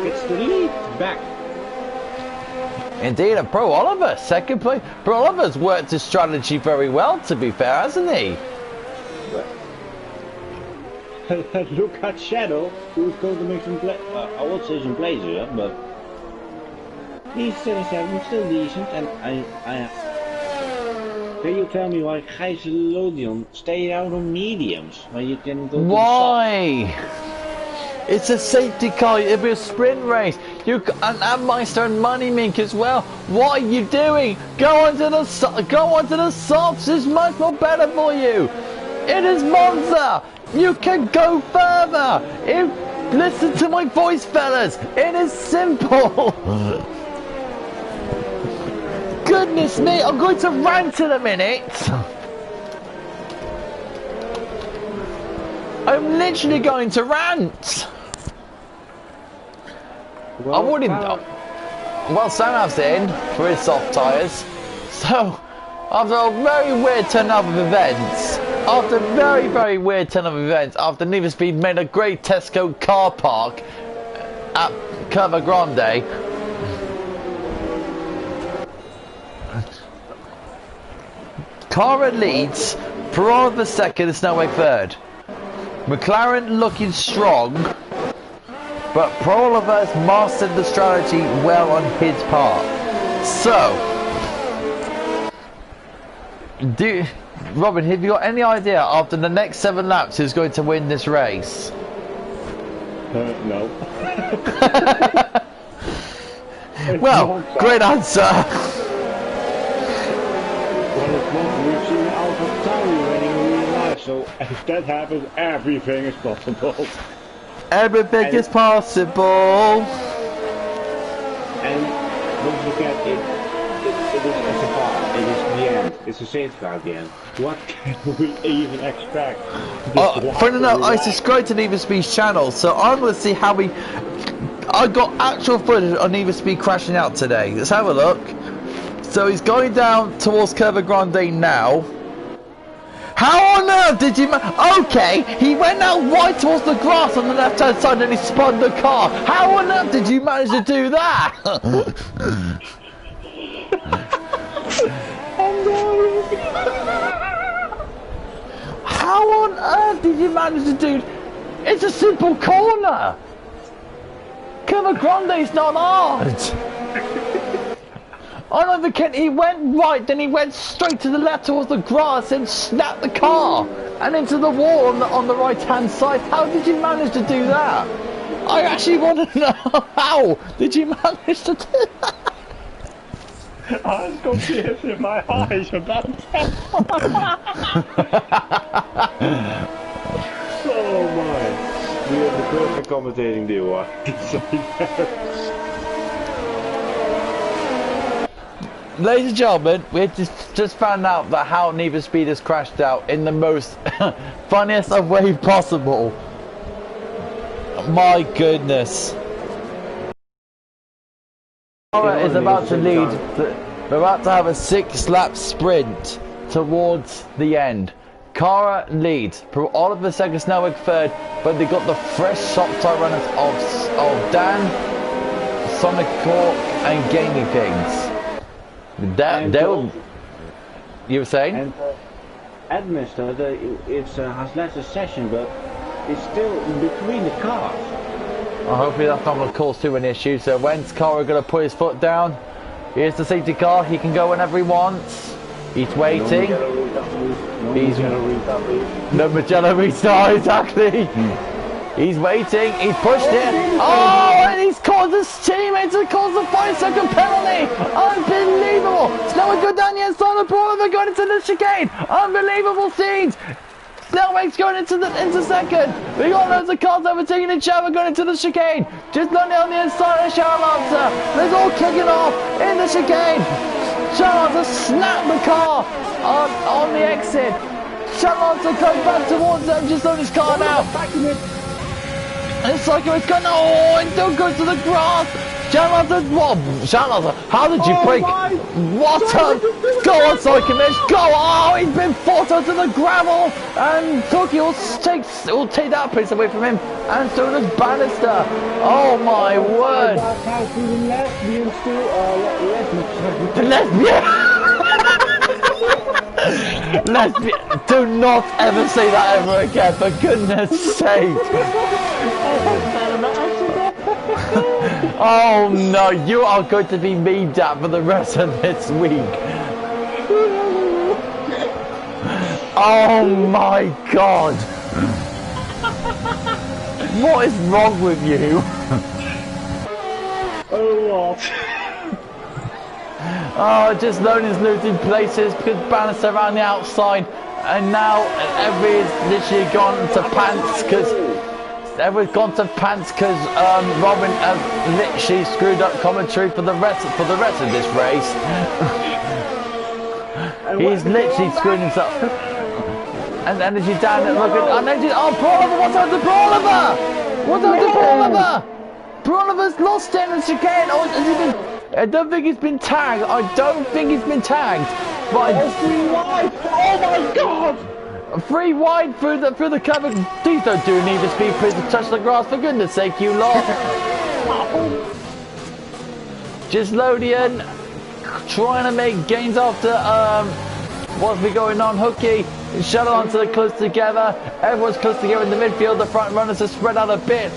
B: Gets the lead back.
A: Indeed, and Pro Oliver, second place. Pro Oliver's worked his strategy very well, to be fair, hasn't he?
B: Look at Shadow, who's going to make some I would say some plays here, but he's 77, still decent, and I can you tell me why Gislodian stayed out on mediums when you can go to
A: why? It's a safety car, it'll be a sprint race. You and Meister and Money Mink as well. What are you doing? Go onto the softs. It's much more better for you. It is Monza. You can go further. Listen to my voice, fellas. It is simple. Goodness me, I'm going to rant in a minute. I'm literally going to rant.
B: Well,
A: I wouldn't. Well, Sanav's in for his soft tyres. So, after a very weird turn of events, after Need for Speed made a great Tesco car park at Curva Grande, Cara leads, Perron the second, and Snellweg third. McLaren looking strong, but Pro Oliver's mastered the strategy well on his part. So, Robin, have you got any idea after the next 7 laps who's going to win this race?
B: No.
A: Well, great answer.
B: We've seen Alpha Tauri winning in real life, so if that happens, everything is possible.
A: Everything is possible.
B: And don't forget, it is SFR, it is the end, it's a safety car at the end. What can we even expect?
A: Funny enough, I subscribed to Need for Speed's channel, so I'm going to see how I got actual footage on Need for Speed crashing out today. Let's have a look. So he's going down towards Curva Grande now. How on earth did you okay, he went out wide towards the grass on the left hand side and he spun the car. How on earth did you manage to do that? How on earth did you manage to do? It's a simple corner. Curva Grande is not hard. I don't think he went right, then he went straight to the left towards the grass and snapped the car and into the wall on the right hand side. How did you manage to do that? I actually want to know how did you manage to do that?
C: I was got tears in my eyes about that. Oh my. We have the perfect commentating deal.
A: Ladies and gentlemen, we just found out that how Need for Speed has crashed out in the most funniest of way possible. My goodness. Cara is about to lead. We're about to have a 6-lap sprint towards the end. Cara leads. Oliver second, Snelweg third, but they got the fresh top tire runners of Dan, Sonic Cork, and Gaming Things. You were saying?
B: And Edminster, has less a session, but it's still between the cars.
A: Hopefully that's not going to cause too many issues. So when's Cara going to put his foot down? Here's the safety car. He can go whenever he wants. He's waiting. No Magellan restart, exactly. He's waiting, he's pushed it. Oh, and he's caused his teammates to cause the 5-second penalty. Unbelievable. Snelweg go down the inside of the ball and they're going into the chicane. Unbelievable scenes. Snelweg's going into second. We got loads of cars overtaking each other going into the chicane. Just landing on the inside of Charlotte. They're all kicking off in the chicane. Charlotte snapped the car on the exit. Charlotte goes back towards them, just on his car now. And it's like it's going, oh, and don't go to the grass. Charlotte, how did you break? What a, go on, Cyclist, go, oh, he's been forced onto the gravel, and Cookie will take that piece away from him, and so does Bannister. Oh my word. Lesbian, do not ever say that ever again, for goodness sake. Oh no, you are going to be memed at for the rest of this week. Oh my god. What is wrong with you?
C: Oh what?
A: Oh, just Lonan's losing places because Bannister around the outside, and now everybody's literally gone to pants because Robin has literally screwed up commentary for the rest of this race. He's literally screwed himself. And energy down and looking. Oh, Proliver! What's happened to Proliver? What's happened to Proliver? Proliver's lost it in the chicane. Oh, has he been? I don't think he's been tagged. I don't think he's been tagged. But
C: Oh, 3 wide! Oh my god!
A: 3 wide through the cover. Please don't do Need for Speed. Please touch the grass, for goodness sake, you lot. Just Lodian trying to make gains after what's been going on. Hooky shuttle onto the close together. Everyone's close together in the midfield. The front runners are spread out a bit.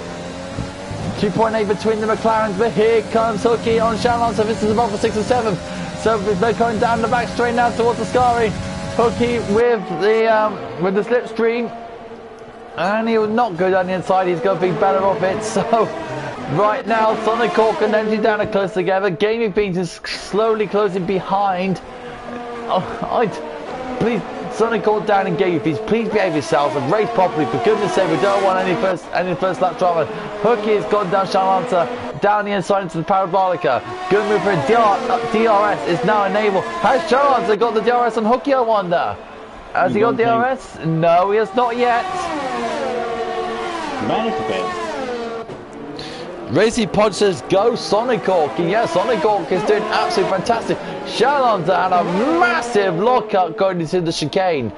A: 2.8 between the McLarens, but here comes Hooky on Shannon, so this is about for 6 and 7. So they're going down the back straight now towards the Scari. Hooky with the slipstream, and he will not go down the inside. He's going to be better off it. So right now, Sonic Cork and Energy down are close together. Gaming Beans is slowly closing behind. Please. Sonic Cork down and Gaming Beans, please behave yourselves and race properly, for goodness sake. We don't want any first lap drama. Hooky has gone down Charlanta, down the inside into the Parabolica. Good move for a DRS is now enabled. Has Charlanta got the DRS on Hooky, I wonder? Has he got DRS? No, he has not yet. Racy Pod says, go Sonic Hawk. And yeah, Sonic Hawk is doing absolutely fantastic. Shalon's had a massive lockout going into the chicane.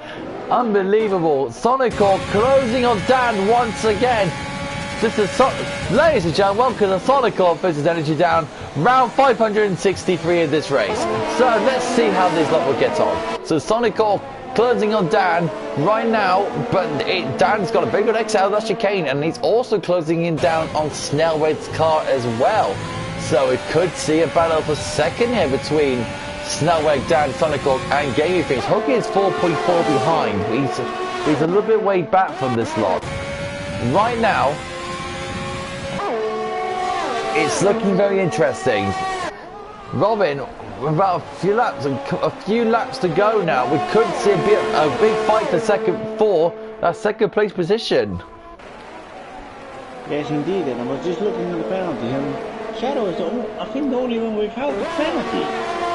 A: Unbelievable. Sonic Hawk closing on Dan once again. This is ladies and gentlemen, welcome to Sonic Hawk versus Energy Down, round 563 of this race. So let's see how this lot will get on. So Sonic Hawk closing on Dan right now, but Dan's got a very good exit out of that chicane, and he's also closing in down on Snellweg's car as well. So we could see a battle for second here between Snellweg, Dan, Sonic Hawk and Gaming Fish. Hooky is 4.4 behind. He's a little bit way back from this lot. Right now, it's looking very interesting. Robin, about a few laps to go now. We could see a big fight for second place position.
B: Yes, indeed. And I was just looking at the penalty, and Shadow is I think the only one without the penalty.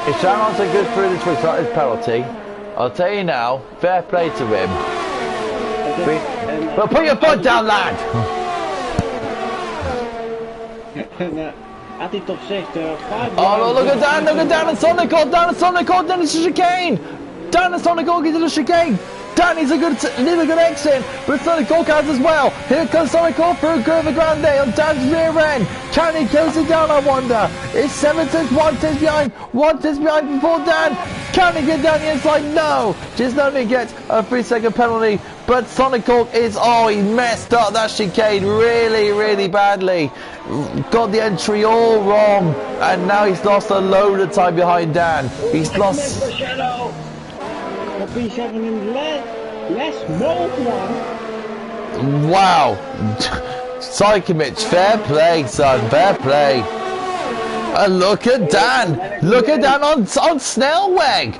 A: If Shannon's a good through this week without his penalty, I'll tell you now, fair play to him. But put your foot down, lad.
B: At the top 6, there are 5.
A: Oh, look at Dan, and Sonic Hawk, Dan is the chicane. Dan and Sonic Hawk into the chicane. Dan needs a good exit, but Sonic Hawk has as well. Here comes Sonic Hawk through Curva Grande on Dan's rear end. Can he close it down, I wonder? It's 7 tenths, 1 tenth behind, 1 tenth behind before Dan. Can he get down the inside? No. Just only gets a 3-second penalty. But Sonic Hawk he messed up that chicane really badly. Got the entry all wrong, and now he's lost a load of time behind Dan. He's lost.
B: Shadow. The P7 in less mode one.
A: Wow. Psychomich, fair play, son, fair play. And look at Dan. Look at Dan on Snellweg.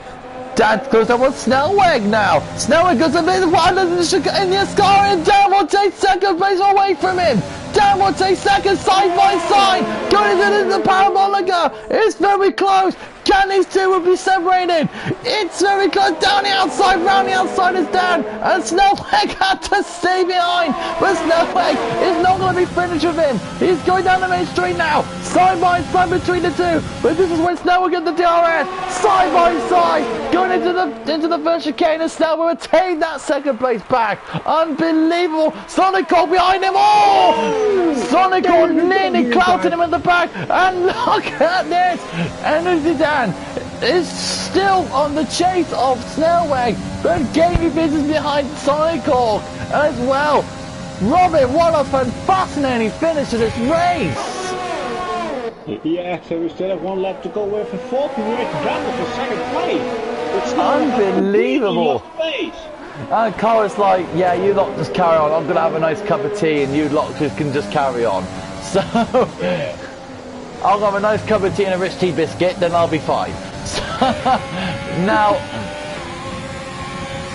A: Dan goes down with Snellweg now. Snellweg goes a bit wider in the scar, and Dan will take second place away from him. Dan will take second side by side. Going into the parabolica. It's very close. Can these two will be separated? It's very close. Down the outside, round the outside is Dan, and Snellweg had to stay behind. But Snellweg is not going to be finished with him. He's going down the main street now, side by side between the two. But this is when Snellweg gets the DRS, side by side, going into the first chicane, and Snellweg will take that second place back. Unbelievable. Sonic Hawk behind him. Oh! Sonic Hawk nearly clouting him at the back, and look at this. Energy Dan is still on the chase of Snellweg, but Gaming Business behind Sonic Hawk as well. Robin, what a fascinating finish to this race.
B: Yeah, so we still have 1 lap to go with a 40-minute battle for second place. It's
A: unbelievable. And Cara's like, yeah, you lot just carry on. I'm going to have a nice cup of tea and you lot can just carry on. So... I'll have a nice cup of tea and a rich tea biscuit, then I'll be fine. Now,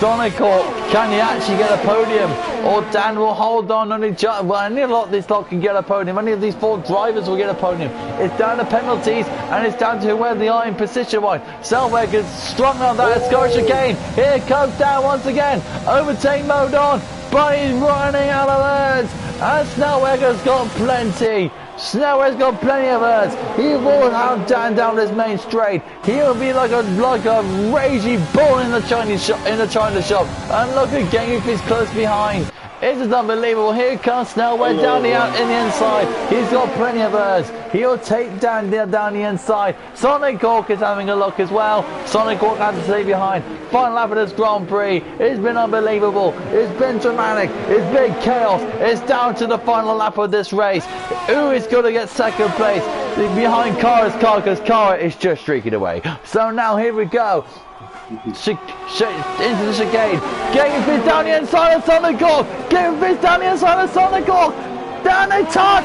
A: Sonic Hawk, can he actually get a podium? Or Dan will hold on each other. Well, any lot this lot can get a podium. Any of these 4 drivers will get a podium. It's down to penalties, and it's down to where they are in position-wise. Snellweg is strong on that Scottish chicane. Here comes Dan once again. Overtake mode on, but he's running out of words. And Snellweg has got plenty. Snellweg's got plenty of words. He will have Dan down this main straight. He'll be like a raging bull in the Chinese shop. And look at Gaming Fish close behind. This is unbelievable. Here comes Snellweg down in the inside. He's got plenty of words. He'll take Dan down the inside. Sonic Hawk is having a look as well. Sonic Hawk has to stay behind. Final lap of this Grand Prix. It's been unbelievable. It's been dramatic. It's been chaos. It's down to the final lap of this race. Who is going to get second place? Behind Cara's car, because Cara is just streaking away. So now here we go. Into the chicane. Gaming Fish down the inside of Sonic Hawk. Gaming Fish down the inside of Sonic Hawk. Down, they touch.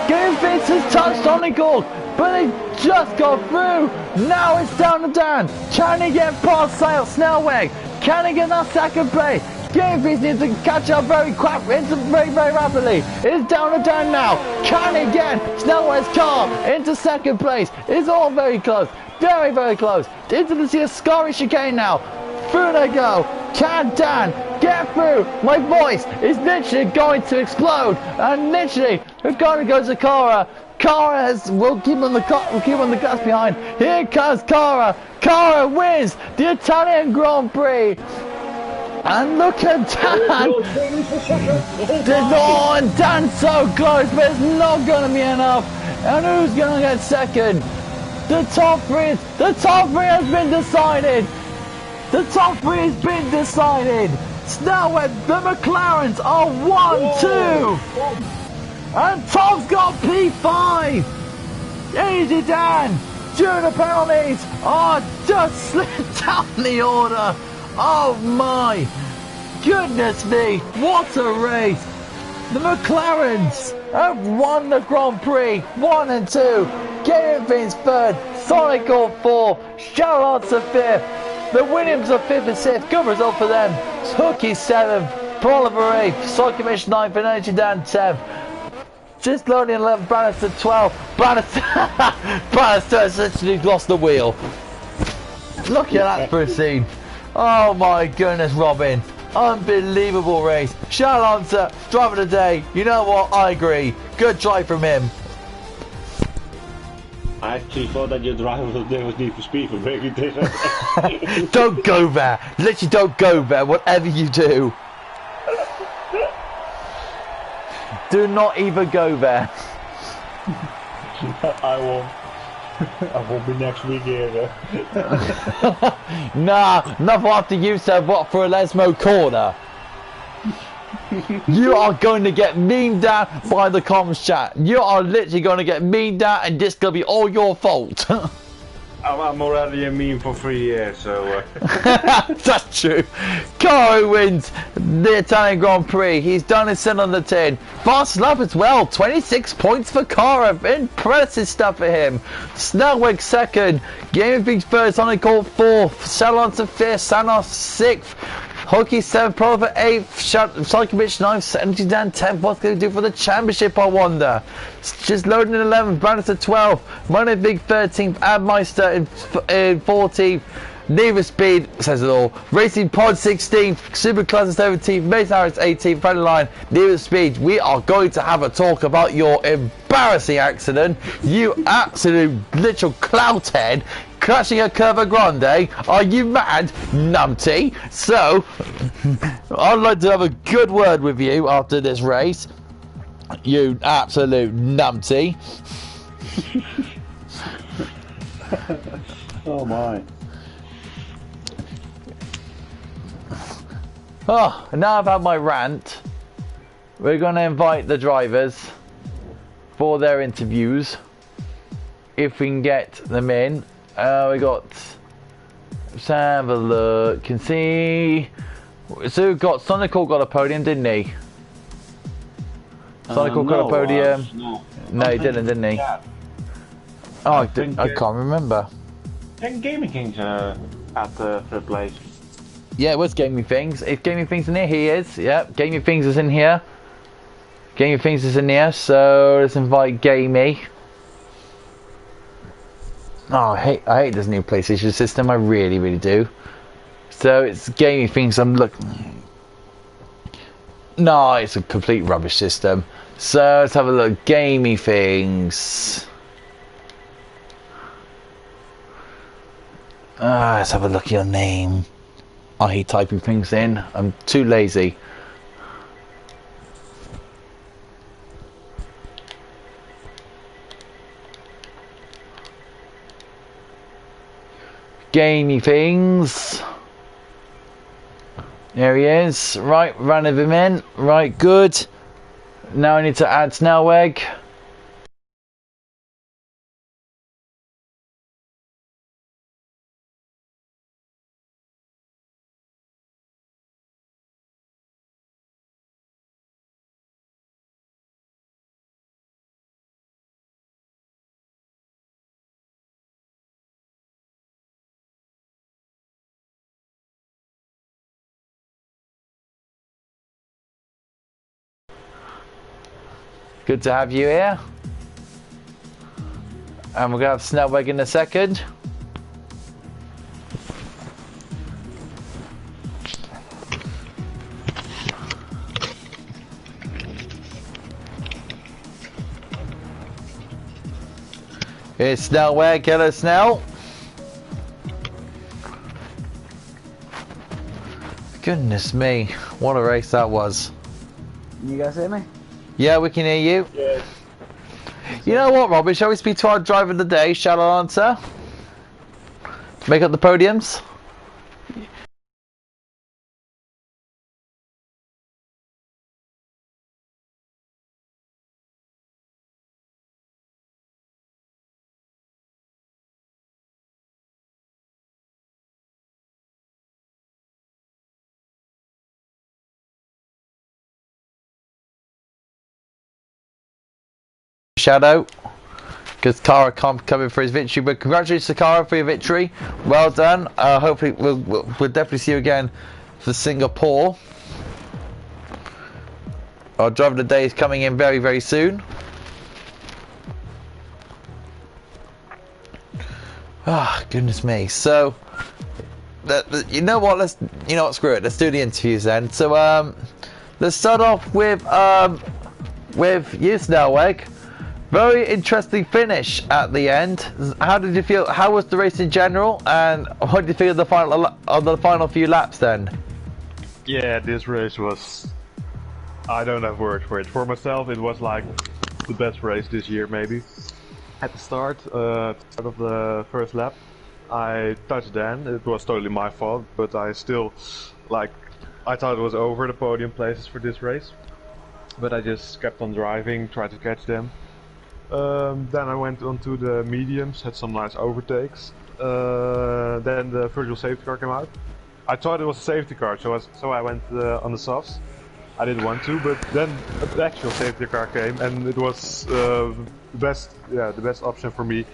A: Gaming Fish has touched Sonic Hawk, but they just got through. Now it's down to Dan. Can he get past Snellweg? Can he get that second place? Gaming Fish needs to catch up very rapidly. It's down to Dan now. Can he get Snellweg's car into second place? It's all very close. Very close. Into the Ascari chicane now. Through they go. can Dan get through? My voice is literally going to explode, and literally we're going to go to Cara. Cara will keep on the gas behind. Here comes Cara. Cara wins the Italian Grand Prix. And look at Dan. And Dan's so close, but it's not going to be enough. And who's going to get second? The top three has been decided. The top three has been decided. Now the McLarens are 1-2. And Tom's got P5. Easy Dan. During the penalties. Just slipped down the order. Oh my goodness me. What a race. The McLarens have won the Grand Prix. 1 and 2. Gavin Finn's third. Sonic All 4. Charlotte's a fifth. The Williams are 5th and 6th. Good result for them. Hookie 7th. Oliver 8th. Sokovic 9th and Energy Dan 10th. Just loading 11th. Bannister 12th. Bannister has literally lost the wheel. Look at that for a scene. Oh my goodness, Robin. Unbelievable race. Charles Alonso, driver of the day. You know what? I agree. Good drive from him.
B: I actually thought that your driver of the day was Need for Speed for breaking this.
A: Don't go there. Literally don't go there, whatever you do. Do not even go there.
B: I won't. I won't be next week either.
A: Nah, not after you said what for a Lesmo corner. You are going to get memed at by the comms chat. You are literally going to get memed at, and this is going to be all your fault.
C: I'm already a meme for 3 years, so...
A: That's true. Caro wins the Italian Grand Prix. He's done his 10 on the 10. Fast lap as well. 26 points for Caro. Impressive stuff for him. Snellweg second. Gaming Things third. Sonic All 4th. Salon's 5th. Sanos 6th. Hockey 7th, Prova 8th, Sokovic 9th, Energy Dan 10th. What's going to do for the championship, I wonder? Just loading in 11th, Bannister 12th, Money Big 13th, Admeister in 14th, Neither Speed says it all. Racing Pod 16th, Super Class 17th, Mason Harris 18th, Friendly Line, Neither Speed. We are going to have a talk about your embarrassing accident. You absolute literal clout head. Crashing a Curva Grande. Are you mad, numpty? So, I'd like to have a good word with you after this race. You absolute numpty.
C: Oh my.
A: Oh, now I've had my rant. We're going to invite the drivers for their interviews. If we can get them in. We got, let's have a look, can see, so we've got, Sonic All got a podium, didn't he? Sonic All got a podium? No, he didn't he?
C: Yeah.
A: Oh, I can't remember.
C: I think Gaming King's at the third place.
A: Yeah, it was Gaming Things. If Gaming Things in here, he is. Yep, Gaming Things is in here. Gaming Things is in here, so let's invite Gamey. Oh, I hate this new PlayStation system. I really, really do. So it's Gaming Things. I'm looking. No, it's a complete rubbish system. So let's have a look. Gaming Things. Let's have a look at your name. I hate typing things in. I'm too lazy. Gamey Things. There he is. Right, ran of him in. Right, good. Now I need to add Snellweg. Good to have you here. And we're going to have Snellweg in a second. It's Snell where? Hello, Snell. Goodness me, what a race that was.
D: Can you guys hear me?
A: Yeah, we can hear you.
C: Yeah.
A: You know what, Robin? Shall we speak to our driver of the day, shall I answer? Make up the podiums? Shadow, because Kara can't come in for his victory, but congratulations to Kara for your victory. Well done. Hopefully we'll definitely see you again for Singapore. Our driver of the day is coming in very, very soon. Ah, goodness me. So you know what, screw it, let's do the interviews then. So let's start off with you, Snellweg. Very interesting finish at the end. How did you feel? How was the race in general, and what did you feel of the final few laps then?
E: Yeah, this race was, I don't have words for it. For myself, it was like the best race this year, maybe. At the start of the first lap, I touched Dan. It was totally my fault, but I still, I thought it was over the podium places for this race. But I just kept on driving, tried to catch them. Then I went onto the mediums, had some nice overtakes. Then the virtual safety car came out. I thought it was a safety car, so I went on the softs. I didn't want to, but then the actual safety car came, and it was the best option for me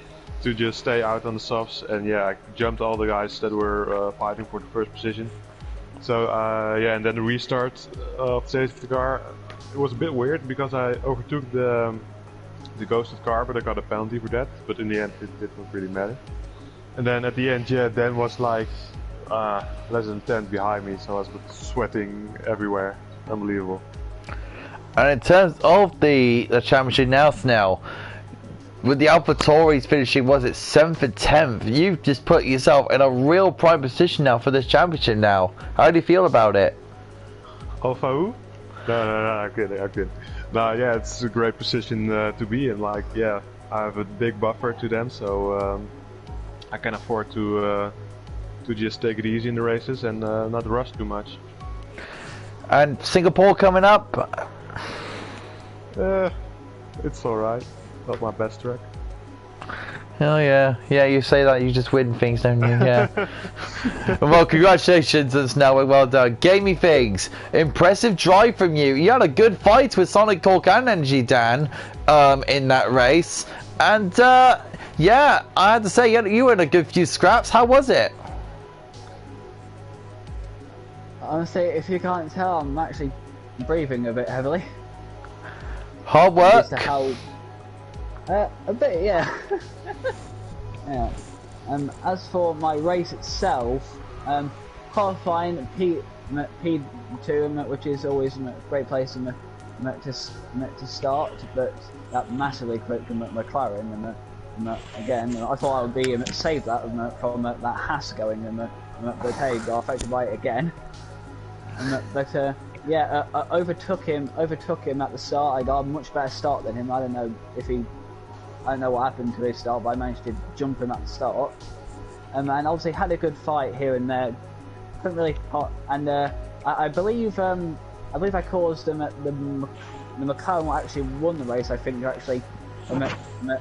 E: to just stay out on the softs. And yeah, I jumped all the guys that were fighting for the first position. So yeah, and then the restart of safety car, it was a bit weird because I overtook the ghosted car, but I got a penalty for that. But in the end, it did not really matter. And then at the end, yeah, Dan was like less than 10 behind me, so I was sweating everywhere. Unbelievable.
A: And in terms of the championship now, Snell, with the AlphaTauris finishing, was it 7th and 10th? You've just put yourself in a real prime position now for this championship now. How do you feel about it?
E: Alpha who? No, I'm kidding. No, yeah, it's a great position to be in. Like, yeah, I have a big buffer to them, so I can afford to just take it easy in the races and not rush too much.
A: And Singapore coming up?
E: It's alright. Not my best track.
A: Oh yeah, you say that, you just win things, don't you? Yeah. Well, congratulations, Snell. Well done. Gamey Figs, impressive drive from you. You had a good fight with Sonic Torque and Energy Dan in that race, and yeah, I had to say you were in a good few scraps. How was it?
D: Honestly, if you can't tell, I'm actually breathing a bit heavily.
A: Hard work.
D: A bit, yeah. Yeah. As for my race itself, qualifying P2, which is always a great place to start, but that massively clipped McLaren, and again, I thought I would be save that from that Haas going, but hey, got affected by it again. But yeah, overtook him at the start. I got a much better start than him. I don't know what happened to his start, but I managed to jump him at the start. And obviously had a good fight here and there. Couldn't really, and I believe I caused them at the McLaren actually won the race. I think they actually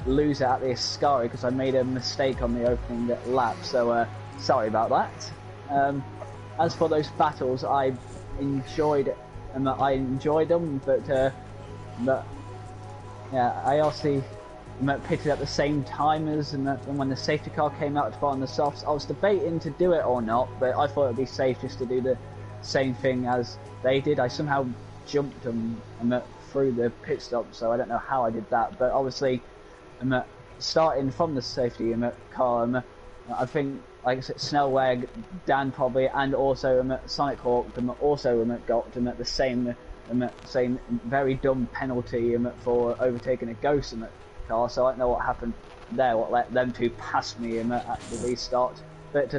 D: lose it at the Ascari because I made a mistake on the opening lap. So sorry about that. As for those battles, I enjoyed them, but yeah, I also picked it at the same time as and when the safety car came out to fight on the softs. I was debating to do it or not, but I thought it'd be safe just to do the same thing as they did. I somehow jumped them through the pit stop, so I don't know how I did that, but obviously starting from the safety car, I think, like I said, Snellweg, Dan probably, and also Sonic Hawk also got the same very dumb penalty for overtaking a ghost car, so I don't know what happened there, what let them two pass me at the restart. But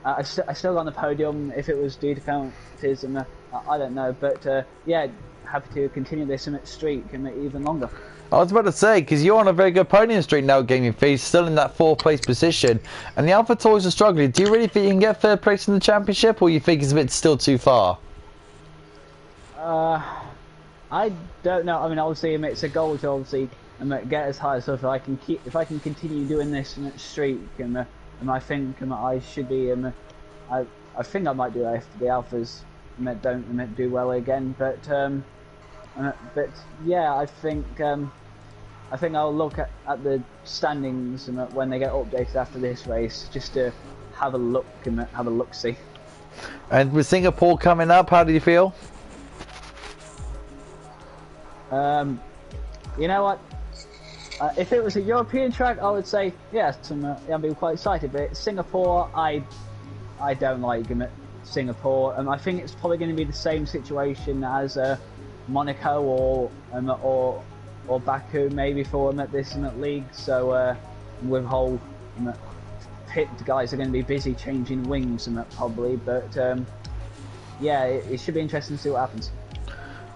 D: I still got on the podium. If it was due to penalties, I don't know. But yeah, happy to continue this streak even longer.
A: I was about to say, because you're on a very good podium streak now, Gaming Feast, still in that 4th place position, and the Alpha Toys are struggling. Do you really think you can get 3rd place in the championship, or you think it's a bit still too far?
D: I don't know. I mean, obviously, it's a goal to obviously get as high as if I can continue doing this streak, I think I should be. I think I might do if the Alphas don't do well again, but yeah, I think I'll look at the standings when they get updated after this race, just to have a look and have a look-see.
A: And with Singapore coming up, how do you feel?
D: You know what? If it was a European track, I would say yes, I'd be quite excited. But Singapore, I don't like Singapore, and I think it's probably going to be the same situation as Monaco or Baku maybe for this league. So with whole pit guys are going to be busy changing wings probably, but yeah, it should be interesting to see what happens.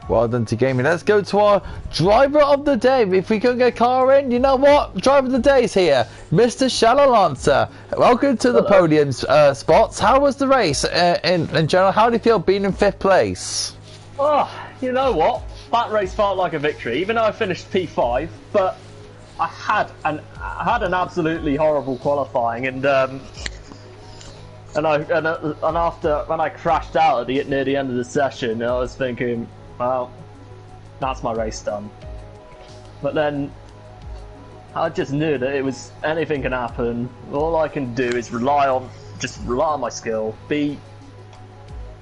A: Well done to Gaming. Let's go to our driver of the day. If we couldn't get a car in, you know what? Driver of the day is here, Mr. Shalalancer. Welcome to the podium spots. How was the race in general? How do you feel being in 5th place?
F: Oh, you know what? That race felt like a victory, even though I finished P5. But I had an absolutely horrible qualifying, and after when I crashed out near the end of the session, I was thinking, well, that's my race done. But then I just knew that anything can happen. All I can do is rely on my skill.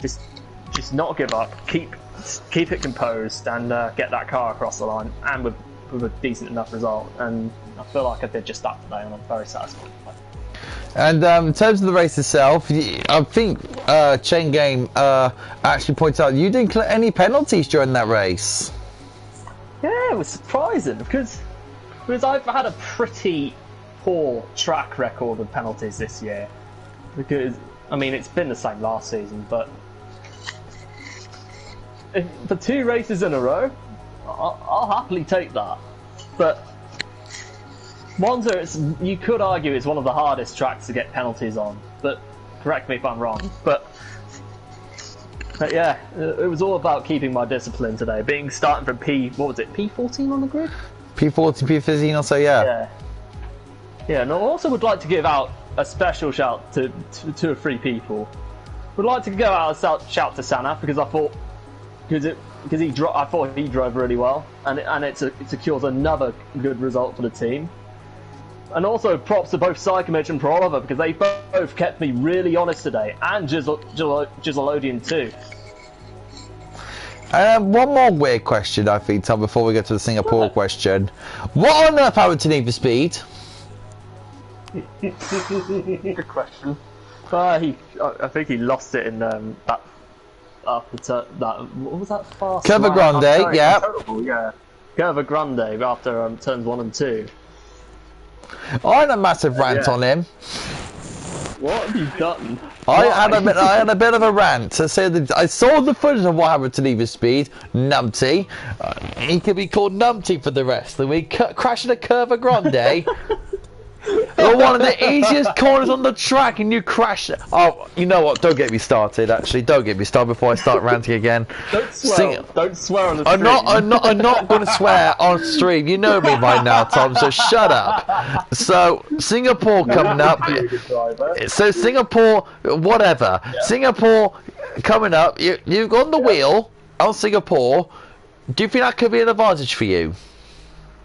F: Just not give up. Keep it composed and get that car across the line, and with a decent enough result. And I feel like I did just that today, and I'm very satisfied.
A: And in terms of the race itself, I think Chain Game actually points out you didn't collect any penalties during that race.
F: Yeah, it was surprising because I've had a pretty poor track record with penalties this year. Because I mean, it's been the same last season, but for 2 races in a row, I'll happily take that. But Monza, you could argue it's one of the hardest tracks to get penalties on, but correct me if I'm wrong. But yeah, it was all about keeping my discipline today. Starting from P14 on the grid?
A: P14, P15 or so, yeah.
F: Yeah, and I also would like to give out a special shout to 2 or 3 people. Would like to give out a shout to Sana because I thought he drove really well, and it secures another good result for the team. And also props to both Psychomich and Pro Oliver because they both kept me really honest today, and Gizelodian too.
A: One more weird question, I think, Tom, before we get to the Singapore question. What on earth happened to Need for Speed?
F: Good question. I think he lost it in that after that. What was that fast?
A: Curva Grande, yeah.
F: Yeah. Curva Grande after turns 1 and 2.
A: I had a massive rant on him.
F: What have you done?
A: I had a bit of a rant to say that I saw the footage of what happened to Need for Speed. Numpty, he could be called Numpty for the rest of the week. Crashing a Curva Grande. One of the easiest corners on the track, and you crash it. Oh, you know what? Don't get me started. Actually, don't get me started before I start ranting again.
F: Don't swear. Don't swear on the stream.
A: I'm not going to swear on stream. You know me by now, Tom. So shut up. So Singapore coming up. So Singapore, whatever. Yeah. Singapore coming up. You've got the wheel on Singapore. Do you think that could be an advantage for you?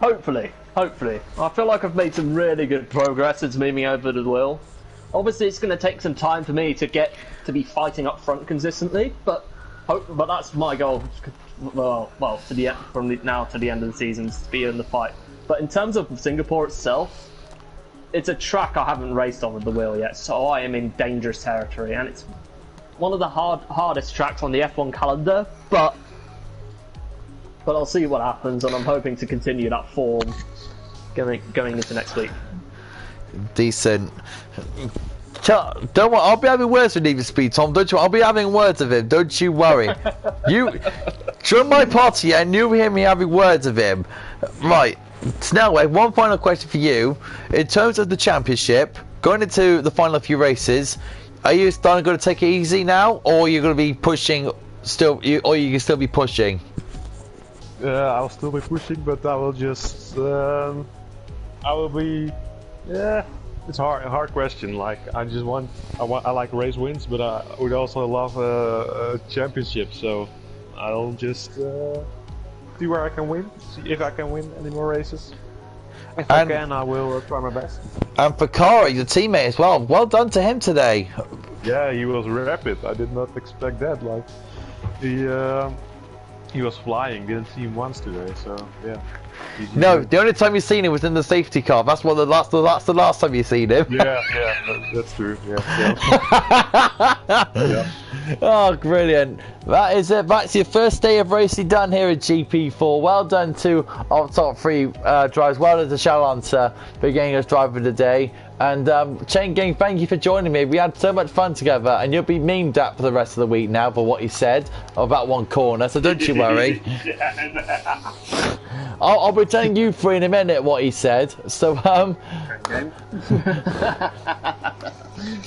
F: Hopefully. I feel like I've made some really good progress since moving over to the wheel. Obviously, it's going to take some time for me to be fighting up front consistently, but that's my goal. Well, from now to the end of the season, to be in the fight. But in terms of Singapore itself, it's a track I haven't raced on with the wheel yet, so I am in dangerous territory, and it's one of the hardest tracks on the F1 calendar. But but I'll see what happens, and I'm hoping to continue that form going into next week.
A: Decent. Don't worry, I'll be having words with Need for Speed, Tom. Don't you? I'll be having words with him. Don't you worry. You join my party, and you'll hear me having words with him. Right. Snellway, one final question for you. In terms of the championship, going into the final few races, are you starting going to take it easy now, or are you going to be pushing still? Or you can still be pushing?
E: I'll still be pushing, but I will just. I will be. Yeah. It's a hard question. Like I like race wins, but I would also love a championship. So I'll just see where I can win. See if I can win any more races. If I can, I will try my best.
A: And for Kari, your teammate as well. Well done to him today.
E: Yeah, he was rapid. I did not expect that. Like he was flying. Didn't see him once today. So yeah.
A: No, the only time you've seen him was in the safety car. That's the last time you've seen him.
E: Yeah, that's true. Yeah. Yeah.
A: Oh, brilliant. That is it. That's your first day of racing done here at GP4. Well done to our top 3 drivers. Well done to Charlanta for getting us driver of the day. And Chain Gang, thank you for joining me. We had so much fun together, and you'll be memed at for the rest of the week now for what you said about one corner, so don't you worry. I'll be telling you 3 in a minute what he said. So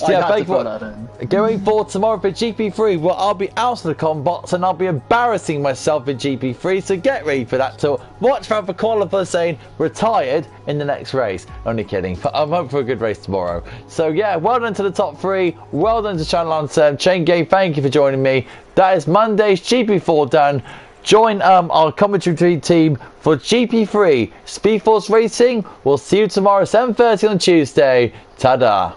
A: yeah, thank you. Going forward tomorrow for GP3, well, I'll be out of the combots and I'll be embarrassing myself in GP3. So get ready for that. So watch out for qualifiers saying retired in the next race. Only kidding. I'm hoping for a good race tomorrow. So yeah, well done to the top 3. Well done to Channel on 7. Chain Game, thank you for joining me. That is Monday's GP4 done. Join our commentary team for GP3 Speed Force Racing. We'll see you tomorrow 7:30 on Tuesday. Ta-da!